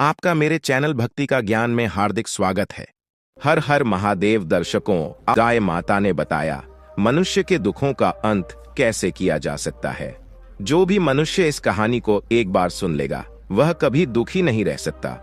आपका मेरे चैनल भक्ति का ज्ञान में हार्दिक स्वागत है। हर हर महादेव दर्शकों, गाय माता ने बताया मनुष्य के दुखों का अंत कैसे किया जा सकता है। जो भी मनुष्य इस कहानी को एक बार सुन लेगा वह कभी दुखी नहीं रह सकता।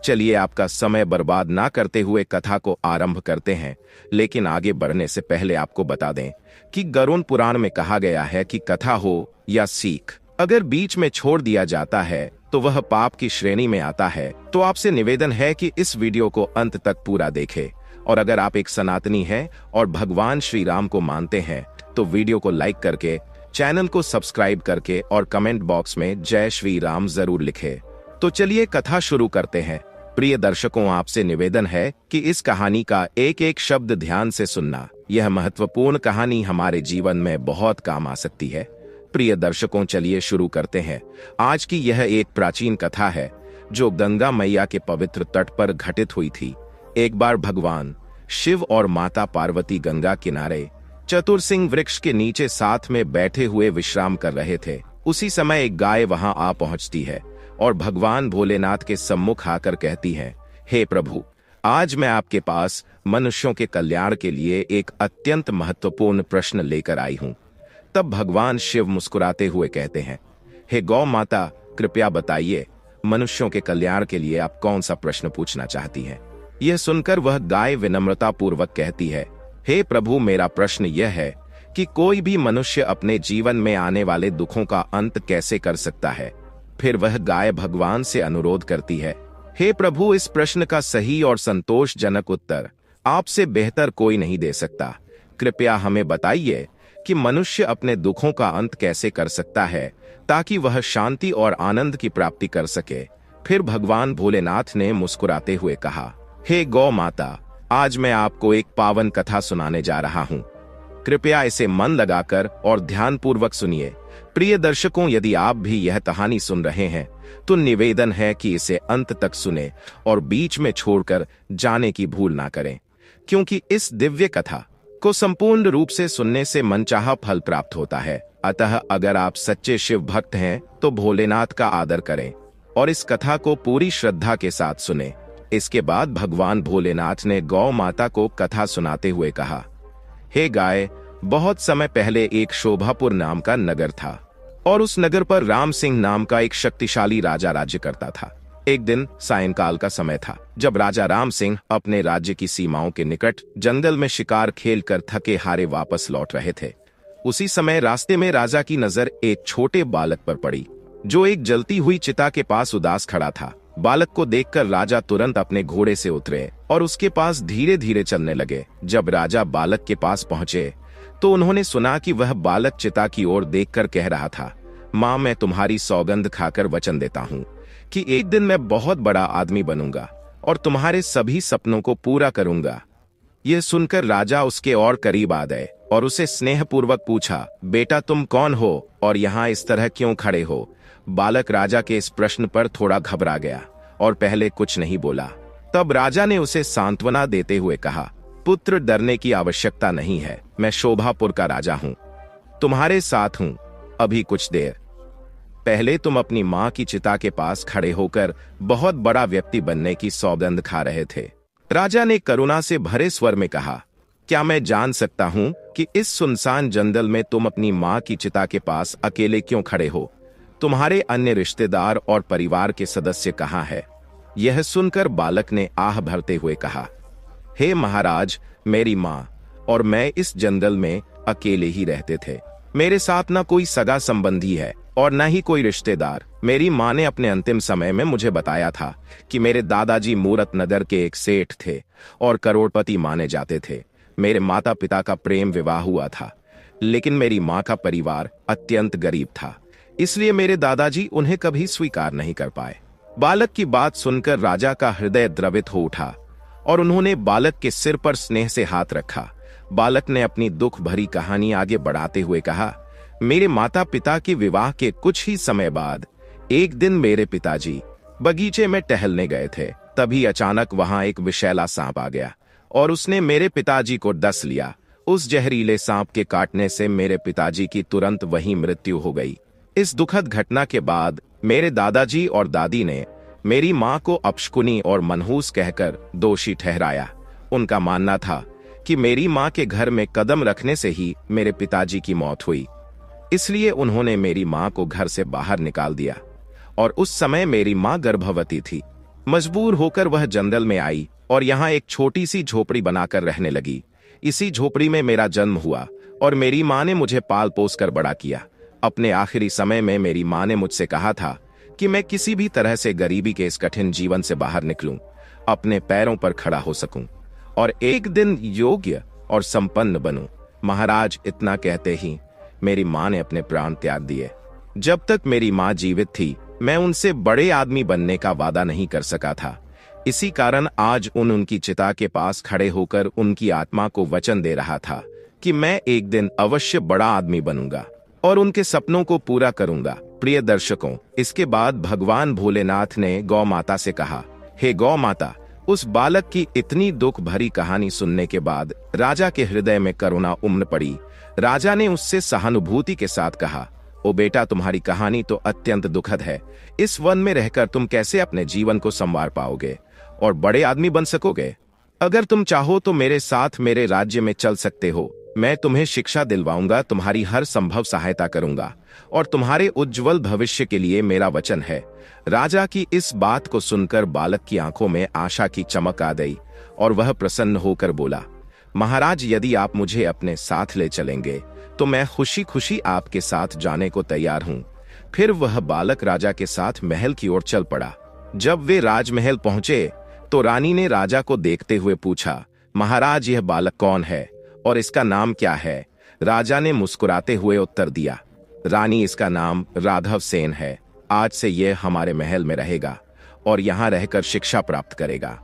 चलिए आपका समय बर्बाद ना करते हुए कथा को आरंभ करते हैं, लेकिन आगे बढ़ने से पहले आपको बता दें कि गरुड़ पुराण में कहा गया है कि कथा हो या सीख, अगर बीच में छोड़ दिया जाता है तो वह पाप की श्रेणी में आता है। तो आपसे निवेदन है कि इस वीडियो को अंत तक पूरा देखें, और अगर आप एक सनातनी हैं और भगवान श्री राम को मानते हैं तो वीडियो को लाइक करके, चैनल को सब्सक्राइब करके और कमेंट बॉक्स में जय श्री राम जरूर लिखें। तो चलिए कथा शुरू करते हैं। प्रिय दर्शकों, आपसे निवेदन है कि इस कहानी का एक एक शब्द ध्यान से सुनना। यह महत्वपूर्ण कहानी हमारे जीवन में बहुत काम आ सकती है। प्रिय दर्शकों, चलिए शुरू करते हैं। आज की यह एक प्राचीन कथा है जो गंगा मैया के पवित्र तट पर घटित हुई थी। एक बार भगवान शिव और माता पार्वती गंगा किनारे चतुरसिंह वृक्ष के नीचे साथ में बैठे हुए विश्राम कर रहे थे। उसी समय एक गाय वहां आ पहुंचती है और भगवान भोलेनाथ के सम्मुख आकर कहती है, हे प्रभु, आज मैं आपके पास मनुष्यों के कल्याण के लिए एक अत्यंत महत्वपूर्ण प्रश्न लेकर आई हूं। तब भगवान शिव मुस्कुराते हुए कहते हैं, हे गौ माता, कृपया बताइए मनुष्यों के कल्याण के लिए आप कौन सा प्रश्न पूछना चाहती हैं। यह सुनकर वह गाय विनम्रता पूर्वक कहती है, हे प्रभु, मेरा प्रश्न यह है कि कोई भी मनुष्य अपने जीवन में आने वाले दुखों का अंत कैसे कर सकता है। फिर वह गाय भगवान से अनुरोध करती है, हे प्रभु, इस प्रश्न का सही और संतोषजनक उत्तर आपसे बेहतर कोई नहीं दे सकता। कृपया हमें बताइए कि मनुष्य अपने दुखों का अंत कैसे कर सकता है ताकि वह शांति और आनंद की प्राप्ति कर सके। फिर भगवान भोलेनाथ ने मुस्कुराते हुए कहा, हे गौ माता, आज मैं आपको एक पावन कथा सुनाने जा रहा हूँ। कृपया इसे मन लगाकर और ध्यानपूर्वक सुनिए। प्रिय दर्शकों, यदि आप भी यह कहानी सुन रहे हैं तो निवेदन है कि इसे अंत तक सुने और बीच में छोड़कर जाने की भूल ना करें, क्योंकि इस दिव्य कथा को संपूर्ण रूप से सुनने से मनचाहा फल प्राप्त होता है। अतः अगर आप सच्चे शिव भक्त हैं तो भोलेनाथ का आदर करें और इस कथा को पूरी श्रद्धा के साथ सुने। इसके बाद भगवान भोलेनाथ ने गौ माता को कथा सुनाते हुए कहा, हे गाय, बहुत समय पहले एक शोभापुर नाम का नगर था और उस नगर पर राम सिंह नाम का एक शक्तिशाली राजा राज्य करता था। एक दिन सायंकाल का समय था जब राजा राम सिंह अपने राज्य की सीमाओं के निकट जंगल में शिकार खेलकर थके हारे वापस लौट रहे थे। उसी समय रास्ते में राजा की नजर एक छोटे बालक पर पड़ी जो एक जलती हुई चिता के पास उदास खड़ा था। बालक को देखकर राजा तुरंत अपने घोड़े से उतरे और उसके पास धीरे धीरे चलने लगे। जब राजा बालक के पास पहुंचे तो उन्होंने सुना कि वह बालक चिता की ओर देखकर कह रहा था, माँ, मैं तुम्हारी सौगंध खाकर वचन देता हूँ कि एक दिन मैं बहुत बड़ा आदमी बनूंगा और तुम्हारे सभी सपनों को पूरा करूंगा। यह सुनकर राजा उसके और करीब आ गए और उसे स्नेहपूर्वक पूछा, बेटा, तुम कौन हो और यहाँ इस तरह क्यों खड़े हो। बालक राजा के इस प्रश्न पर थोड़ा घबरा गया और पहले कुछ नहीं बोला। तब राजा ने उसे सांत्वना देते हुए कहा, पुत्र, डरने की आवश्यकता नहीं है। मैं शोभापुर का राजा हूँ, तुम्हारे साथ हूँ। अभी कुछ देर पहले तुम अपनी माँ की चिता के पास खड़े होकर बहुत बड़ा व्यक्ति बनने की सौगंध खा रहे थे। राजा ने करुणा से भरे स्वर में कहा, क्या मैं जान सकता हूँ कि इस सुनसान जंगल में तुम अपनी माँ की चिता के पास अकेले क्यों खड़े हो? तुम्हारे अन्य रिश्तेदार और परिवार के सदस्य कहाँ हैं? यह सुनकर बालक ने आह भरते हुए कहा, हे महाराज, मेरी माँ और मैं इस जंगल में अकेले ही रहते थे। मेरे साथ न कोई सगा संबंधी है और न ही कोई रिश्तेदार। मेरी माँ ने अपने अंतिम समय में मुझे बताया था कि मेरे दादाजी मूरत नगर के एक सेठ थे और करोड़पति माने जाते थे। मेरे माता पिता का प्रेम विवाह हुआ था, लेकिन मेरी माँ का परिवार अत्यंत गरीब था, इसलिए मेरे दादाजी उन्हें कभी स्वीकार नहीं कर पाए। बालक की बात सुनकर राजा का हृदय द्रवित हो उठा और उन्होंने बालक के सिर पर स्नेह से हाथ रखा। बालक ने अपनी दुख भरी कहानी आगे बढ़ाते हुए कहा, मेरे माता पिता के विवाह के कुछ ही समय बाद एक दिन मेरे पिताजी बगीचे में टहलने गए थे। तभी अचानक वहां एक विषैला सांप आ गया और उसने मेरे पिताजी को डस लिया। उस जहरीले सांप के काटने से मेरे पिताजी की तुरंत वहीं मृत्यु हो गई। इस दुखद घटना के बाद मेरे दादाजी और दादी ने मेरी माँ को अपशकुनी और मनहूस कहकर दोषी ठहराया। उनका मानना था कि मेरी माँ के घर में कदम रखने से ही मेरे पिताजी की मौत हुई, इसलिए उन्होंने मेरी माँ को घर से बाहर निकाल दिया। और उस समय मेरी माँ गर्भवती थी। मजबूर होकर वह जंगल में आई और यहाँ एक छोटी सी झोपड़ी बनाकर रहने लगी। इसी झोपड़ी में मेरा जन्म हुआ और मेरी माँ ने मुझे पाल पोस कर बड़ा किया। अपने आखिरी समय में मेरी माँ ने मुझसे कहा था कि मैं किसी भी तरह से गरीबी के इस कठिन जीवन से बाहर निकलूं, अपने पैरों पर खड़ा हो सकूं और एक दिन योग्य और संपन्न बनूं। महाराज, इतना कहते ही मेरी माँ ने अपने प्राण त्याग दिए। जब तक मेरी माँ जीवित थी, मैं उनसे बड़े आदमी बनने का वादा नहीं कर सका था। इसी कारण आज उनकी चिता के पास खड़े होकर उनकी आत्मा को वचन दे रहा था कि मैं एक दिन अवश्य बड़ा आदमी बनूंगा और उनके सपनों को पूरा करूंगा। प्रिय दर्शकों, इसके बाद भगवान भोलेनाथ ने गौ माता से कहा, हे गौ माता। उस बालक की इतनी दुख भरी कहानी सुनने के बाद राजा के हृदय में करुणा उमड़ पड़ी। राजा ने उससे सहानुभूति के साथ कहा, ओ बेटा, तुम्हारी कहानी तो अत्यंत दुखद है। इस वन में रहकर तुम कैसे अपने जीवन को संवार पाओगे और बड़े आदमी बन सकोगे? अगर तुम चाहो तो मेरे साथ मेरे राज्य में चल सकते हो। मैं तुम्हें शिक्षा दिलवाऊंगा, तुम्हारी हर संभव सहायता करूंगा और तुम्हारे उज्जवल भविष्य के लिए मेरा वचन है। राजा की इस बात को सुनकर बालक की आंखों में आशा की चमक आ गई और वह प्रसन्न होकर बोला, महाराज, यदि आप मुझे अपने साथ ले चलेंगे तो मैं खुशी खुशी आपके साथ जाने को तैयार हूं। फिर वह बालक राजा के साथ महल की ओर चल पड़ा। जब वे राजमहल पहुंचे तो रानी ने राजा को देखते हुए पूछा, महाराज, यह बालक कौन है और इसका नाम क्या है? राजा ने मुस्कुराते हुए उत्तर दिया, रानी, इसका नाम राघव सेन है। आज से यह हमारे महल में रहेगा और यहाँ रहकर शिक्षा प्राप्त करेगा।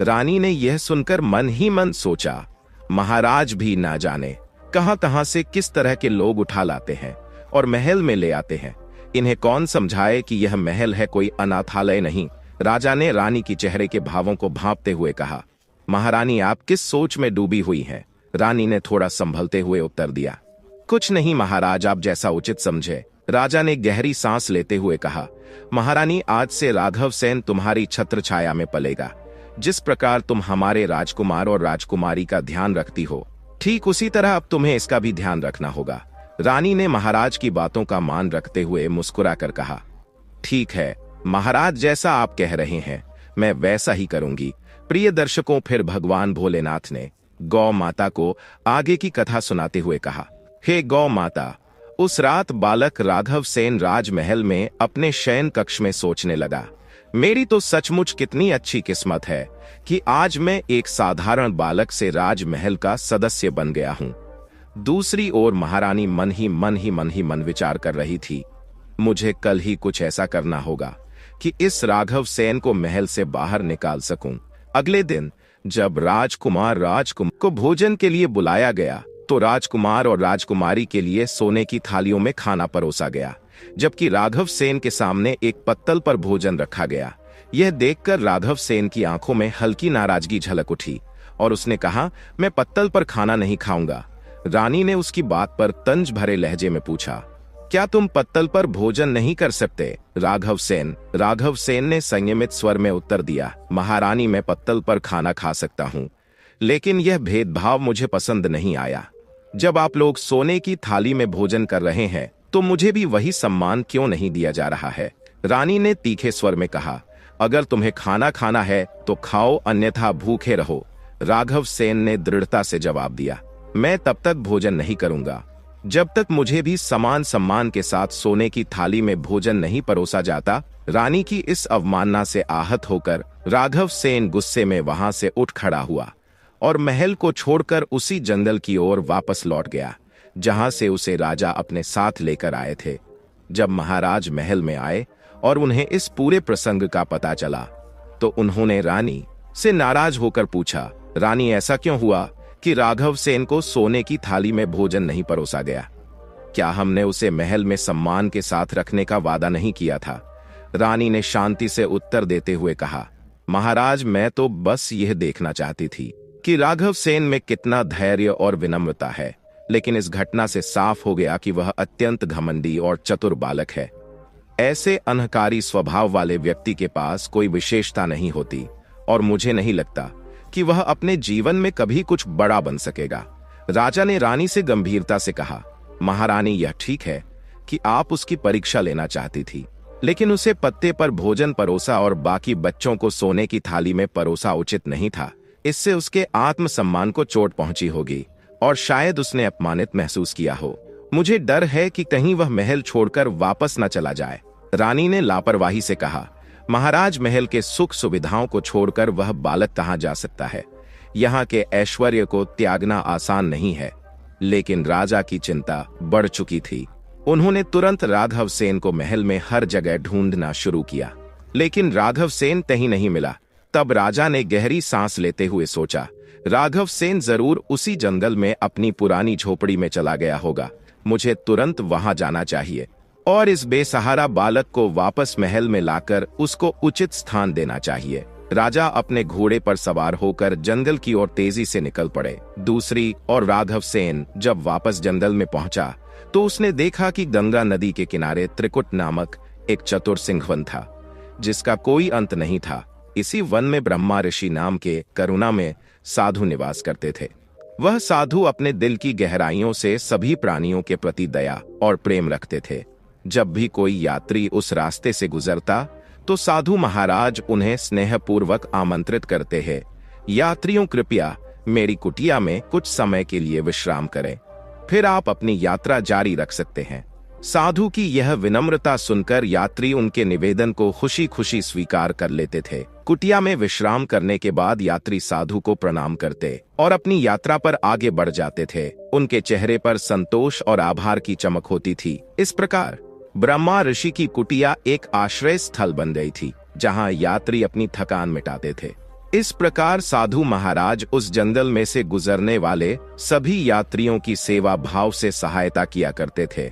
रानी ने यह सुनकर मन ही मन सोचा, महाराज भी ना जाने कहां-कहां से किस तरह के लोग उठा लाते हैं और महल में ले आते हैं। इन्हें कौन समझाए कि यह महल है, कोई अनाथालय नहीं। राजा ने रानी की चेहरे के भावों को भांपते हुए कहा, महारानी, आप किस सोच में डूबी हुई हैं? रानी ने थोड़ा संभलते हुए उत्तर दिया, कुछ नहीं महाराज, आप जैसा उचित समझे। राजा ने गहरी सांस लेते हुए कहा, महारानी, आज से राघव सेन तुम्हारी छत्र छाया में पलेगा। जिस प्रकार तुम हमारे राजकुमार और राजकुमारी का ध्यान रखती हो, ठीक उसी तरह अब तुम्हें इसका भी ध्यान रखना होगा। रानी ने महाराज की बातों का मान रखते हुए मुस्कुरा कर कहा, ठीक है महाराज, जैसा आप कह रहे हैं मैं वैसा ही करूंगी। प्रिय दर्शकों, फिर भगवान भोलेनाथ ने गौ माता को आगे की कथा सुनाते हुए कहा, हे गौ माता, उस रात बालक राघव सेन राजमहल में अपने शयन कक्ष में सोचने लगा, मेरी तो सचमुच कितनी अच्छी किस्मत है कि आज मैं एक साधारण बालक से राजमहल का सदस्य बन गया हूं। दूसरी ओर महारानी मन ही मन विचार कर रही थी, मुझे कल ही कुछ ऐसा करना होगा कि इस राघव सेन को महल से बाहर निकाल सकूं। अगले दिन जब राजकुमार को भोजन के लिए बुलाया गया तो राजकुमार और राजकुमारी के लिए सोने की थालियों में खाना परोसा गया, जबकि राघव सेन के सामने एक पत्तल पर भोजन रखा गया। यह देखकर राघव सेन की आंखों में हल्की नाराजगी झलक उठी और उसने कहा, मैं पत्तल पर खाना नहीं खाऊंगा। रानी ने उसकी बात पर तंज भरे लहजे में पूछा, क्या तुम पत्तल पर भोजन नहीं कर सकते? राघव सेन ने संयमित स्वर में उत्तर दिया, महारानी, मैं पत्तल पर खाना खा सकता हूँ, लेकिन यह भेदभाव मुझे पसंद नहीं आया। जब आप लोग सोने की थाली में भोजन कर रहे हैं तो मुझे भी वही सम्मान क्यों नहीं दिया जा रहा है? रानी ने तीखे स्वर में कहा, अगर तुम्हें खाना खाना है तो खाओ, अन्यथा भूखे रहो। राघव सेन ने दृढ़ता से जवाब दिया, मैं तब तक भोजन नहीं करूंगा जब तक मुझे भी समान सम्मान के साथ सोने की थाली में भोजन नहीं परोसा जाता। रानी की इस अवमानना से आहत होकर राघव सेन गुस्से में वहां से उठ खड़ा हुआ और महल को छोड़कर उसी जंगल की ओर वापस लौट गया जहां से उसे राजा अपने साथ लेकर आए थे। जब महाराज महल में आए और उन्हें इस पूरे प्रसंग का पता चला तो उन्होंने रानी से नाराज होकर पूछा, रानी, ऐसा क्यों हुआ कि राघव सेन को सोने की थाली में भोजन नहीं परोसा गया? क्या हमने उसे महल में सम्मान के साथ रखने का वादा नहीं किया था? रानी ने शांति से उत्तर देते हुए कहा, महाराज, मैं तो बस यह देखना चाहती थी कि राघव सेन में कितना धैर्य और विनम्रता है, लेकिन इस घटना से साफ हो गया कि वह अत्यंत घमंडी और चतुर बालक है। ऐसे अहंकारी स्वभाव वाले व्यक्ति के पास कोई विशेषता नहीं होती और मुझे नहीं लगता कि वह अपने जीवन में कभी कुछ बड़ा बन सकेगा। राजा ने रानी से गंभीरता से कहा, महारानी, यह ठीक है कि आप उसकी परीक्षा लेना चाहती थी, लेकिन उसे पत्ते पर भोजन परोसा और बाकी बच्चों को सोने की थाली में परोसा उचित नहीं था। इससे उसके आत्मसम्मान को चोट पहुंची होगी और शायद उसने अपमानित महसूस किया हो। मुझे डर है कि कहीं वह महल छोड़कर वापस न चला जाए। रानी ने लापरवाही से कहा, महाराज, महल के सुख सुविधाओं को छोड़कर वह बालक कहाँ जा सकता है? यहाँ के ऐश्वर्य को त्यागना आसान नहीं है। लेकिन राजा की चिंता बढ़ चुकी थी। उन्होंने तुरंत राघव सेन को महल में हर जगह ढूंढना शुरू किया, लेकिन राघव सेन कहीं नहीं मिला। तब राजा ने गहरी सांस लेते हुए सोचा, राघव सेन जरूर उसी जंगल में अपनी पुरानी झोपड़ी में चला गया होगा। मुझे तुरंत वहां जाना चाहिए और इस बेसहारा बालक को वापस महल में लाकर उसको उचित स्थान देना चाहिए। राजा अपने घोड़े पर सवार होकर जंगल की ओर तेजी से निकल पड़े। दूसरी ओर राघव सेन जब वापस जंगल में पहुंचा तो उसने देखा कि गंगा नदी के किनारे त्रिकुट नामक एक चतुर सिंह वन था, जिसका कोई अंत नहीं था। इसी वन में ब्रह्मा ऋषि नाम के करुणा में साधु निवास करते थे। वह साधु अपने दिल की गहराइयों से सभी प्राणियों के प्रति दया और प्रेम रखते थे। जब भी कोई यात्री उस रास्ते से गुजरता तो साधु महाराज उन्हें स्नेहपूर्वक आमंत्रित करते हैं, यात्रियों, कृपया मेरी कुटिया में कुछ समय के लिए विश्राम करें, फिर आप अपनी यात्रा जारी रख सकते हैं। साधु की यह विनम्रता सुनकर यात्री उनके निवेदन को खुशी खुशी स्वीकार कर लेते थे। कुटिया में विश्राम करने के बाद यात्री साधु को प्रणाम करते और अपनी यात्रा पर आगे बढ़ जाते थे। उनके चेहरे पर संतोष और आभार की चमक होती थी। इस प्रकार ब्रह्मा ऋषि की कुटिया एक आश्रय स्थल बन गई थी, जहां यात्री अपनी थकान मिटाते थे। इस प्रकार साधु महाराज उस जंगल में से गुजरने वाले सभी यात्रियों की सेवा भाव से सहायता किया करते थे।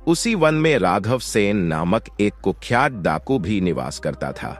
उसी वन में राघव सेन नामक एक कुख्यात डाकू भी निवास करता था,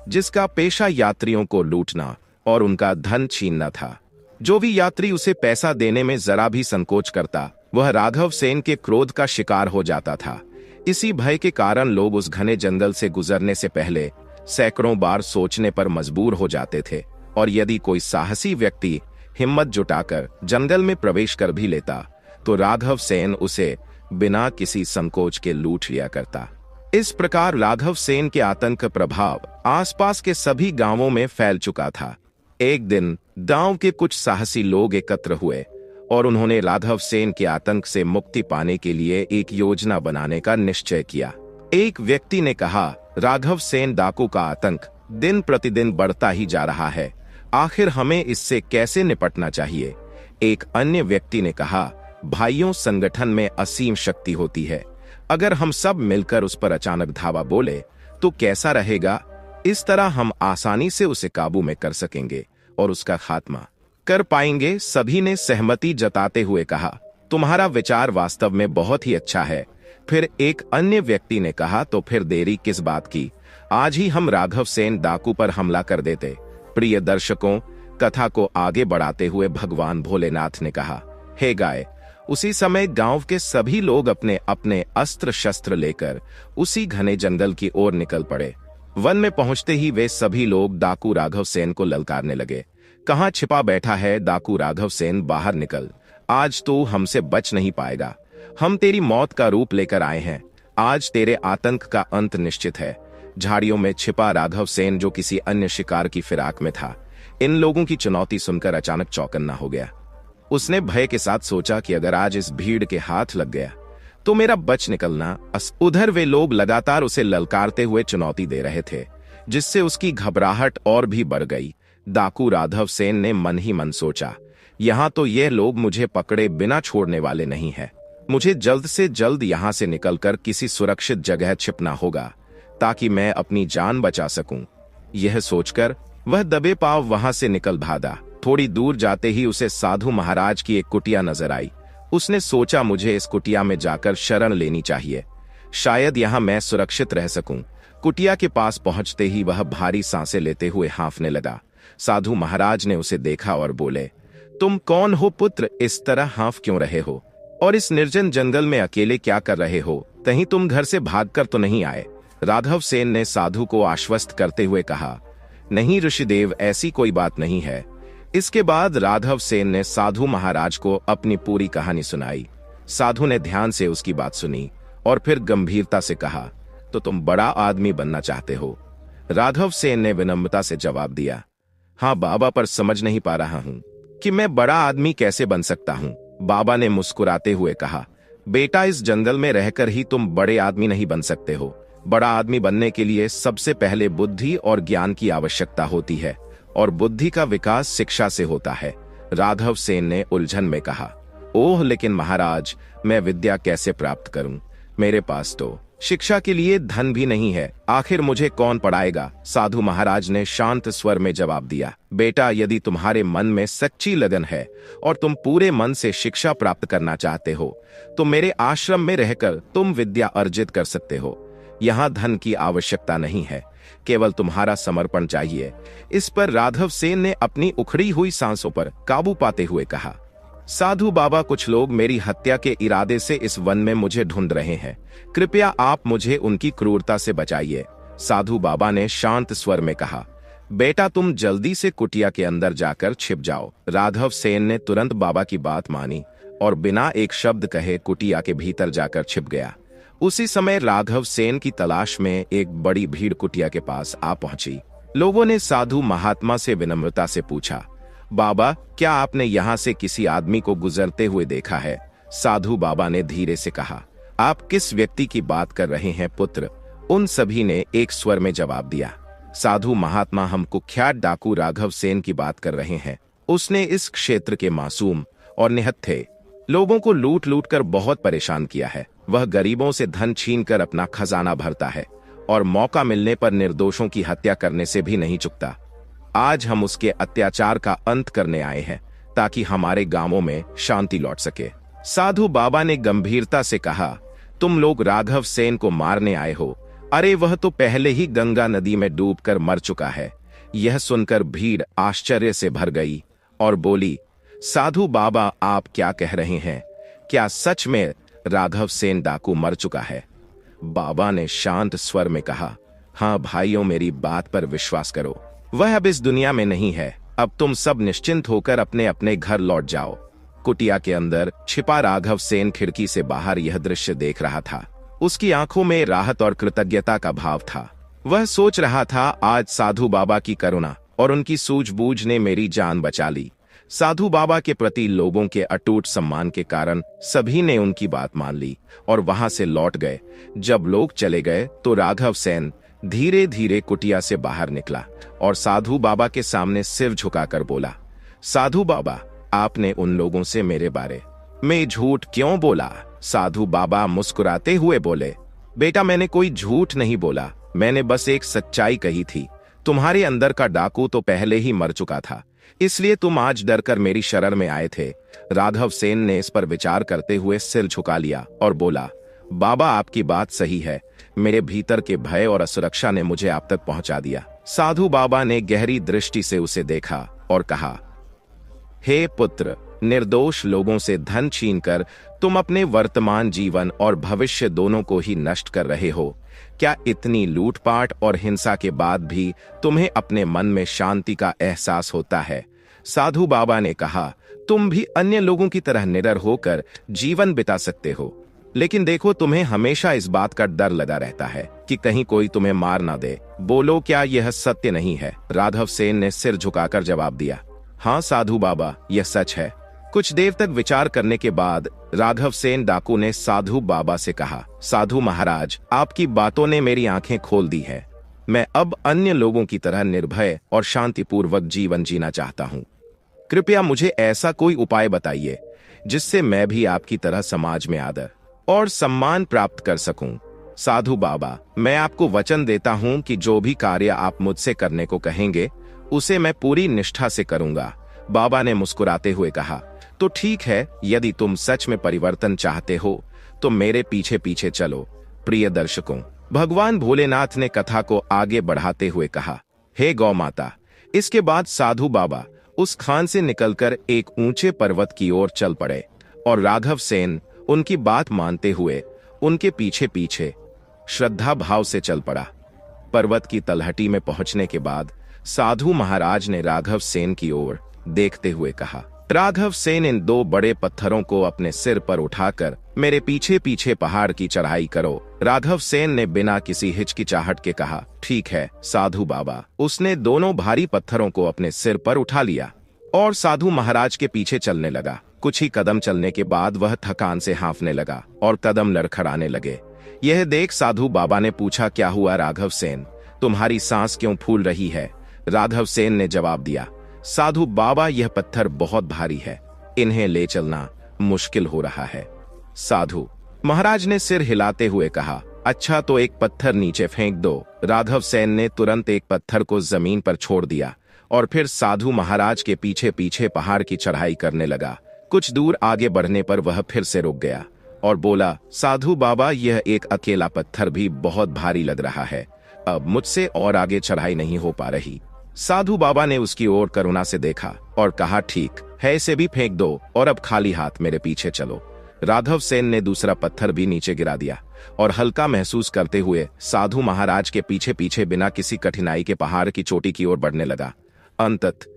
जिसका पेशा यात्रियों को लूटना और उनका धन छीनना था। जो भी यात्री उसे पैसा देने में जरा भी संकोच करता, वह राघव सेन के क्रोध का शिकार हो जाता था। इसी भय के कारण लोग उस घने जंगल से गुजरने से पहले सैकड़ों बार सोचने पर मजबूर हो जाते थे, और यदि कोई साहसी व्यक्ति हिम्मत जुटाकर जंगल में प्रवेश कर भी लेता तो राघव सेन उसे बिना किसी संकोच के लूट लिया करता। इस प्रकार राघव सेन के आतंक प्रभाव आसपास के सभी गांवों में फैल चुका था। एक दिन गांव के कुछ साहसी लोग एकत्र हुए और उन्होंने राघव सेन के आतंक से मुक्ति पाने के लिए एक योजना बनाने का निश्चय किया। एक व्यक्ति ने कहा, राघव सेन डाकू का आतंक दिन प्रतिदिन बढ़ता ही जा रहा है, आखिर हमें इससे कैसे निपटना चाहिए? एक अन्य व्यक्ति ने कहा, भाइयों, संगठन में असीम शक्ति होती है, अगर हम सब मिलकर उस पर अचानक धावा बोले तो कैसा रहेगा? इस तरह हम आसानी से उसे काबू में कर सकेंगे और उसका खात्मा कर पाएंगे। सभी ने सहमति जताते हुए कहा, तुम्हारा विचार वास्तव में बहुत ही अच्छा है। फिर एक अन्य व्यक्ति ने कहा, तो फिर देरी किस बात की, आज ही हम राघव सेन डाकू पर हमला कर देते। प्रिय दर्शकों, कथा को आगे बढ़ाते हुए भगवान भोलेनाथ ने कहा, हे गाय। उसी समय गांव के सभी लोग अपने अपने अस्त्र शस्त्र लेकर उसी घने जंगल की ओर निकल पड़े। वन में पहुंचते ही वे सभी लोग डाकू राघव सेन को ललकारने लगे। कहां छिपा बैठा है डाकू राघव सेन, बाहर निकल, आज तू हमसे बच नहीं पाएगा। हम तेरी मौत का रूप लेकर आए हैं, आज तेरे आतंक का अंत निश्चित है। झाड़ियों में छिपा राघव सेन, जो किसी अन्य शिकार की फिराक में था, इन लोगों की चुनौती सुनकर अचानक चौकन्ना हो गया। उसने भय के साथ सोचा कि अगर आज इस भीड़ के हाथ लग गया तो मेरा बच निकलना। उधर वे लोग लगातार उसे ललकारते हुए चुनौती दे रहे थे, जिससे उसकी घबराहट और भी बढ़ गई। डाकू राघव सेन ने मन ही मन सोचा, यहाँ तो ये लोग मुझे पकड़े बिना छोड़ने वाले नहीं है। मुझे जल्द से जल्द यहाँ से निकलकर किसी सुरक्षित जगह छिपना होगा ताकि मैं अपनी जान बचा सकूं। यह सोचकर वह दबे पांव वहां से निकल भागा। थोड़ी दूर जाते ही उसे साधु महाराज की एक कुटिया नजर आई। उसने सोचा, मुझे इस कुटिया में जाकर शरण लेनी चाहिए, शायद यहाँ मैं सुरक्षित रह सकूं। कुटिया के पास पहुंचते ही वह भारी सांसें लेते हुए हांफने लगा। साधु महाराज ने उसे देखा और बोले, तुम कौन हो पुत्र? इस तरह हांफ क्यों रहे हो और इस निर्जन जंगल में अकेले क्या कर रहे हो? कहीं तुम घर से भागकर तो नहीं आए? राघव सेन ने साधु को आश्वस्त करते हुए कहा, नहीं ऋषिदेव, ऐसी कोई बात नहीं है। इसके बाद राघव सेन ने साधु महाराज को अपनी पूरी कहानी सुनाई। साधु ने ध्यान से उसकी बात सुनी और फिर गंभीरता से कहा, तो तुम बड़ा आदमी बनना चाहते हो? राघव सेन ने विनम्रता से जवाब दिया, हाँ बाबा, पर समझ नहीं पा रहा हूं कि मैं बड़ा आदमी कैसे बन सकता हूं। बाबा ने मुस्कुराते हुए कहा, बेटा, इस जंगल में रहकर ही तुम बड़े आदमी नहीं बन सकते हो। बड़ा आदमी बनने के लिए सबसे पहले बुद्धि और ज्ञान की आवश्यकता होती है, और बुद्धि का विकास शिक्षा से होता है। राघव सेन ने उलझन में कहा, ओह, लेकिन महाराज, मैं विद्या कैसे प्राप्त करूं? मेरे पास तो शिक्षा के लिए धन भी नहीं है। आखिर मुझे कौन पढ़ाएगा? साधु महाराज ने शांत स्वर में जवाब दिया, बेटा, यदि तुम्हारे मन में सच्ची लगन है और तुम पूरे मन से शिक्षा प्राप्त करना चाहते हो, तो मेरे आश्रम में रहकर तुम विद्या अर्जित कर सकते हो। यहाँ धन की आवश्यकता नहीं है, केवल तुम्हारा समर्पण चाहिए। इस पर राघव सेन ने अपनी उखड़ी हुई सांसों पर काबू पाते हुए कहा, साधु बाबा, कुछ लोग मेरी हत्या के इरादे से इस वन में मुझे ढूंढ रहे हैं। कृपया आप मुझे उनकी क्रूरता से बचाइए। साधु बाबा ने शांत स्वर में कहा, बेटा, तुम जल्दी से कुटिया के अंदर जाकर छिप जाओ। राघव सेन ने तुरंत बाबा की बात मानी और बिना एक शब्द कहे कुटिया के भीतर जाकर छिप गया। उसी समय राघव सेन की तलाश में एक बड़ी भीड़ कुटिया के पास आ पहुंची। लोगों ने साधु महात्मा से विनम्रता से पूछा, बाबा, क्या आपने यहाँ से किसी आदमी को गुजरते हुए देखा है? साधु बाबा ने धीरे से कहा, आप किस व्यक्ति की बात कर रहे हैं पुत्र? उन सभी ने एक स्वर में जवाब दिया, साधु महात्मा, हम कुख्यात डाकू राघव सेन की बात कर रहे हैं। उसने इस क्षेत्र के मासूम और निहत्थे लोगों को लूट लूट कर बहुत परेशान किया है। वह गरीबों से धन छीनकर अपना खजाना भरता है और मौका मिलने पर निर्दोषों की हत्या करने से भी नहीं चूकता। आज हम उसके अत्याचार का अंत करने आए हैं ताकि हमारे गांवों में शांति लौट सके। साधु बाबा ने गंभीरता से कहा, तुम लोग राघव सेन को मारने आए हो? अरे, वह तो पहले ही गंगा नदी में डूबकर मर चुका है। यह सुनकर भीड़ आश्चर्य से भर गई और बोली, साधु बाबा, आप क्या कह रहे हैं? क्या सच में राघव सेन डाकू मर चुका है? बाबा ने शांत स्वर में कहा, हाँ भाइयों, मेरी बात पर विश्वास करो। वह अब इस दुनिया में नहीं है। अब तुम सब निश्चिंत होकर अपने अपने घर लौट जाओ। कुटिया के अंदर छिपा राघव सेन खिड़की से बाहर यह दृश्य देख रहा था। उसकी आंखों में राहत और कृतज्ञता का भाव था। वह सोच रहा था, आज साधु बाबा की करुणा और उनकी सूझबूझ ने मेरी जान बचा ली। साधु बाबा के प्रति लोगों के अटूट सम्मान के कारण सभी ने उनकी बात मान ली और वहां से लौट गए। जब लोग चले गए तो राघव सेन धीरे धीरे कुटिया से बाहर निकला और साधु बाबा के सामने सिर झुकाकर बोला, साधु बाबा, आपने उन लोगों से मेरे बारे में झूठ क्यों बोला? साधु बाबा मुस्कुराते हुए बोले, बेटा, मैंने कोई झूठ नहीं बोला, मैंने बस एक सच्चाई कही थी। तुम्हारे अंदर का डाकू तो पहले ही मर चुका था, इसलिए तुम आज डरकर मेरी शरण में आए थे। राघव सेन ने इस पर विचार करते हुए सिर झुका लिया और बोला, बाबा, आपकी बात सही है। मेरे भीतर के भय और असुरक्षा ने मुझे आप तक पहुंचा दिया। साधु बाबा ने गहरी दृष्टि से उसे देखा और कहा, हे पुत्र, निर्दोष लोगों से धन छीनकर तुम अपने वर्तमान जीवन और भविष्य दोनों को ही नष्ट कर रहे हो। क्या इतनी लूटपाट और हिंसा के बाद भी तुम्हें अपने मन में शांति का एहसास होता है? साधु बाबा ने कहा, तुम भी अन्य लोगों की तरह निडर होकर जीवन बिता सकते हो, लेकिन देखो, तुम्हें हमेशा इस बात का डर लगा रहता है कि कहीं कोई तुम्हें मार ना दे। बोलो, क्या यह सत्य नहीं है? राघव सेन ने सिर झुकाकर जवाब दिया, हाँ साधु बाबा, यह सच है। कुछ देर तक विचार करने के बाद राघव सेन डाकू ने साधु बाबा से कहा, साधु महाराज, आपकी बातों ने मेरी आंखें खोल दी है। मैं अब अन्य लोगों की तरह निर्भय और शांतिपूर्वक जीवन जीना चाहता हूँ। कृपया मुझे ऐसा कोई उपाय बताइए जिससे मैं भी आपकी तरह समाज में आदर और सम्मान प्राप्त कर सकूं। साधु बाबा, मैं आपको वचन देता हूं कि जो भी कार्य आप मुझसे करने को कहेंगे उसे मैं पूरी निष्ठा से करूंगा। बाबा ने मुस्कुराते हुए कहा, तो ठीक है, यदि तुम सच में परिवर्तन चाहते हो तो मेरे पीछे पीछे चलो। प्रिय दर्शकों, भगवान भोलेनाथ ने कथा को आगे बढ़ाते हुए कहा, हे गौ माता। इसके बाद साधु बाबा उस खान से निकलकर एक ऊंचे पर्वत की ओर चल पड़े और राघव सेन उनकी बात मानते हुए उनके पीछे पीछे श्रद्धा भाव से चल पड़ा। पर्वत की तलहटी में पहुंचने के बाद साधु महाराज ने राघव सेन की ओर देखते हुए कहा, राघव सेन, इन 2 बड़े पत्थरों को अपने सिर पर उठाकर मेरे पीछे पीछे पहाड़ की चढ़ाई करो। राघव सेन ने बिना किसी हिचकिचाहट के कहा, ठीक है साधु बाबा। उसने दोनों भारी पत्थरों को अपने सिर पर उठा लिया और साधु महाराज के पीछे चलने लगा। कुछ ही कदम चलने के बाद वह थकान से हांफने लगा और कदम लड़खड़ाने लगे। यह देख साधु बाबा ने पूछा, क्या हुआ राघव सेन, तुम्हारी सांस क्यों फूल रही है? राघव सेन ने जवाब दिया, साधु बाबा, यह पत्थर बहुत भारी है, इन्हें ले चलना मुश्किल हो रहा है। साधु महाराज ने सिर हिलाते हुए कहा, अच्छा तो एक पत्थर नीचे फेंक दो। राघव सेन ने तुरंत एक पत्थर को जमीन पर छोड़ दिया और फिर साधु महाराज के पीछे पीछे पहाड़ की चढ़ाई करने लगा। कुछ दूर आगे बढ़ने पर वह फिर से रुक गया और बोला, साधु बाबा, यह एक अकेला पत्थर भी बहुत भारी लग रहा है, अब मुझसे और आगे चढ़ाई नहीं हो पा रही। साधु बाबा ने उसकी ओर करुणा से देखा और कहा, ठीक है, इसे भी फेंक दो और अब खाली हाथ मेरे पीछे चलो। राघव सेन ने दूसरा पत्थर भी नीचे गिरा दिया और हल्का महसूस करते हुए साधु महाराज के पीछे पीछे बिना किसी कठिनाई के पहाड़ की चोटी की ओर बढ़ने लगा। अंततः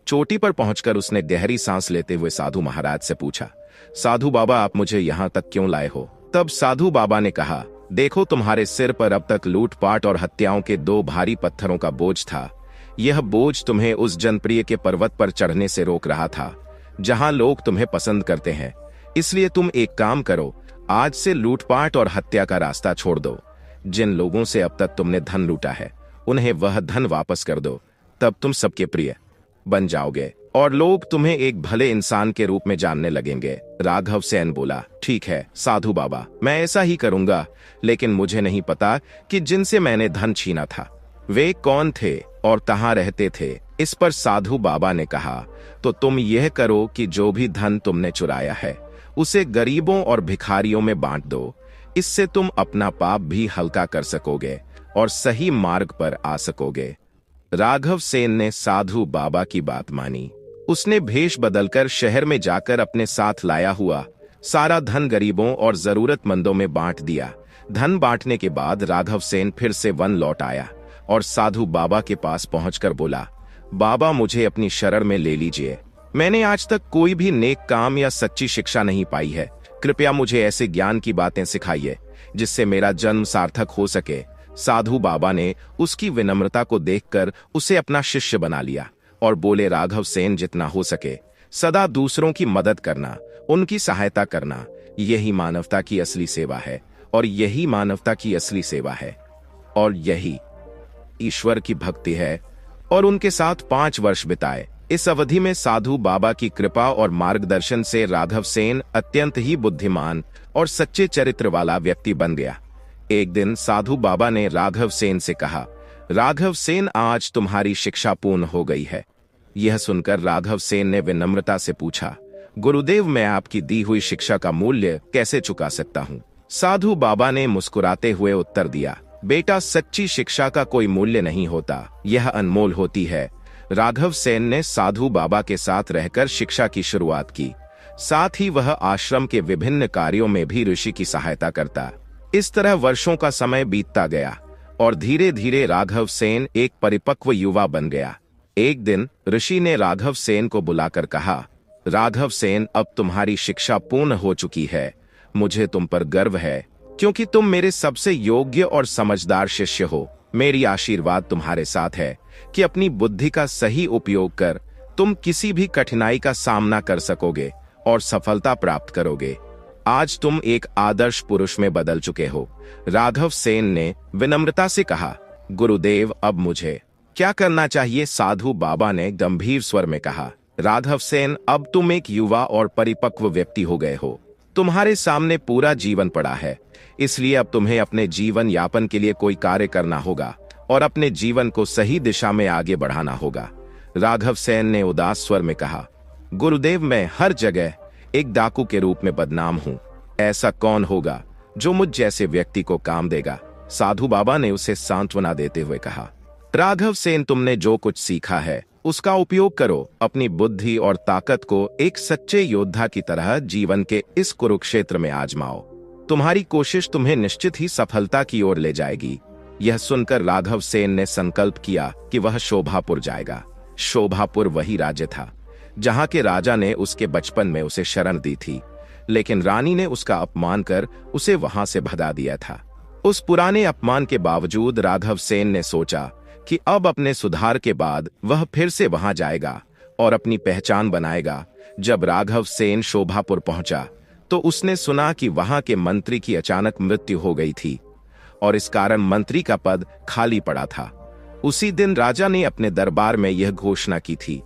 चोटी पर पहुंचकर उसने गहरी सांस लेते हुए साधु महाराज से पूछा, साधु बाबा, आप मुझे यहाँ तक क्यों लाए हो? तब साधु बाबा ने कहा, देखो, तुम्हारे सिर पर अब तक लूटपाट और हत्याओं के 2 भारी पत्थरों का बोझ था। यह बोझ तुम्हें उस जनप्रिय के पर्वत पर चढ़ने से रोक रहा था जहां लोग तुम्हें पसंद करते हैं। इसलिए तुम एक काम करो, आज से लूटपाट और हत्या का रास्ता छोड़ दो। जिन लोगों से अब तक तुमने धन लूटा है उन्हें वह धन वापस कर दो, तब तुम सबके प्रिय बन जाओगे और लोग तुम्हें एक भले इंसान के रूप में जानने लगेंगे। राघव सेन बोला, ठीक है साधु बाबा, मैं ऐसा ही करूंगा, लेकिन मुझे नहीं पता कि जिनसे मैंने धन छीना था वे कौन थे और कहां रहते थे। इस पर साधु बाबा ने कहा, तो तुम यह करो कि जो भी धन तुमने चुराया है उसे गरीबों और भिखारियों में बांट दो। इससे तुम अपना पाप भी हल्का कर सकोगे और सही मार्ग पर आ सकोगे। राघव सेन ने साधु बाबा की बात मानी। उसने भेष बदलकर शहर में जाकर अपने साथ लाया हुआ सारा धन गरीबों और जरूरतमंदों में बांट दिया। धन बांटने के बाद राघव सेन फिर से वन लौट आया और साधु बाबा के पास पहुंचकर बोला, बाबा, मुझे अपनी शरण में ले लीजिए। मैंने आज तक कोई भी नेक काम या सच्ची शिक्षा नहीं पाई है। कृपया मुझे ऐसे ज्ञान की बातें सिखाइए जिससे मेरा जन्म सार्थक हो सके। साधु बाबा ने उसकी विनम्रता को देखकर उसे अपना शिष्य बना लिया और बोले, राघव सेन, जितना हो सके सदा दूसरों की मदद करना, उनकी सहायता करना, यही मानवता की असली सेवा है और यही मानवता की असली सेवा है और यही ईश्वर की भक्ति है। और उनके साथ 5 वर्ष बिताए। इस अवधि में साधु बाबा की कृपा और मार्गदर्शन से राघव सेन अत्यंत ही बुद्धिमान और सच्चे चरित्र वाला व्यक्ति बन गया। एक दिन साधु बाबा ने राघव सेन से कहा, राघव सेन, आज तुम्हारी शिक्षा पूर्ण हो गई है। यह सुनकर राघव सेन ने विनम्रता से पूछा, गुरुदेव, मैं आपकी दी हुई शिक्षा का मूल्य कैसे चुका सकता हूँ? साधु बाबा ने मुस्कुराते हुए उत्तर दिया, बेटा, सच्ची शिक्षा का कोई मूल्य नहीं होता, यह अनमोल होती है। राघव सेन ने साधु बाबा के साथ रहकर शिक्षा की शुरुआत की। साथ ही वह आश्रम के विभिन्न कार्यों में भी ऋषि की सहायता करता। इस तरह वर्षों का समय बीतता गया और धीरे धीरे राघव सेन एक परिपक्व युवा बन गया। एक दिन ऋषि ने राघव सेन को बुलाकर कहा, राघव सेन, अब तुम्हारी शिक्षा पूर्ण हो चुकी है। मुझे तुम पर गर्व है क्योंकि तुम मेरे सबसे योग्य और समझदार शिष्य हो। मेरी आशीर्वाद तुम्हारे साथ है कि अपनी बुद्धि का सही उपयोग कर तुम किसी भी कठिनाई का सामना कर सकोगे और सफलता प्राप्त करोगे। आज तुम एक आदर्श पुरुष में बदल चुके हो। राघव सेन ने विनम्रता से कहा, गुरुदेव, अब मुझे क्या करना चाहिए? साधु बाबा ने गंभीर स्वर में कहा, राघव सेन, अब तुम एक युवा और परिपक्व व्यक्ति हो गए हो। तुम्हारे सामने पूरा जीवन पड़ा है, इसलिए अब तुम्हें अपने जीवन यापन के लिए कोई कार्य करना होगा और अपने जीवन को सही दिशा में आगे बढ़ाना होगा। राघव सेन ने उदास स्वर में कहा, गुरुदेव, मैं हर जगह एक डाकू के रूप में बदनाम हूं। ऐसा कौन होगा जो मुझ जैसे व्यक्ति को काम देगा? साधु बाबा ने उसे सांत्वना देते हुए कहा, राघव सेन, तुमने जो कुछ सीखा है उसका उपयोग करो। अपनी बुद्धि और ताकत को एक सच्चे योद्धा की तरह जीवन के इस कुरुक्षेत्र में आजमाओ। तुम्हारी कोशिश तुम्हें निश्चित ही सफलता की ओर ले जाएगी। यह सुनकर राघव सेन ने संकल्प किया कि वह शोभापुर जाएगा। शोभापुर वही राज्य था जहां के राजा ने उसके बचपन में उसे शरण दी थी, लेकिन रानी ने उसका अपमान कर उसे वहां से भगा दिया था। उस पुराने अपमान के बावजूद राघव सेन ने सोचा कि अब अपने सुधार के बाद वह फिर से वहां जाएगा और अपनी पहचान बनाएगा। जब राघव सेन शोभापुर पहुंचा तो उसने सुना कि वहां के मंत्री की अचानक मृत्यु हो गई थी और इस कारण मंत्री का पद खाली पड़ा था। उसी दिन राजा ने अपने दरबार में यह घोषणा की थी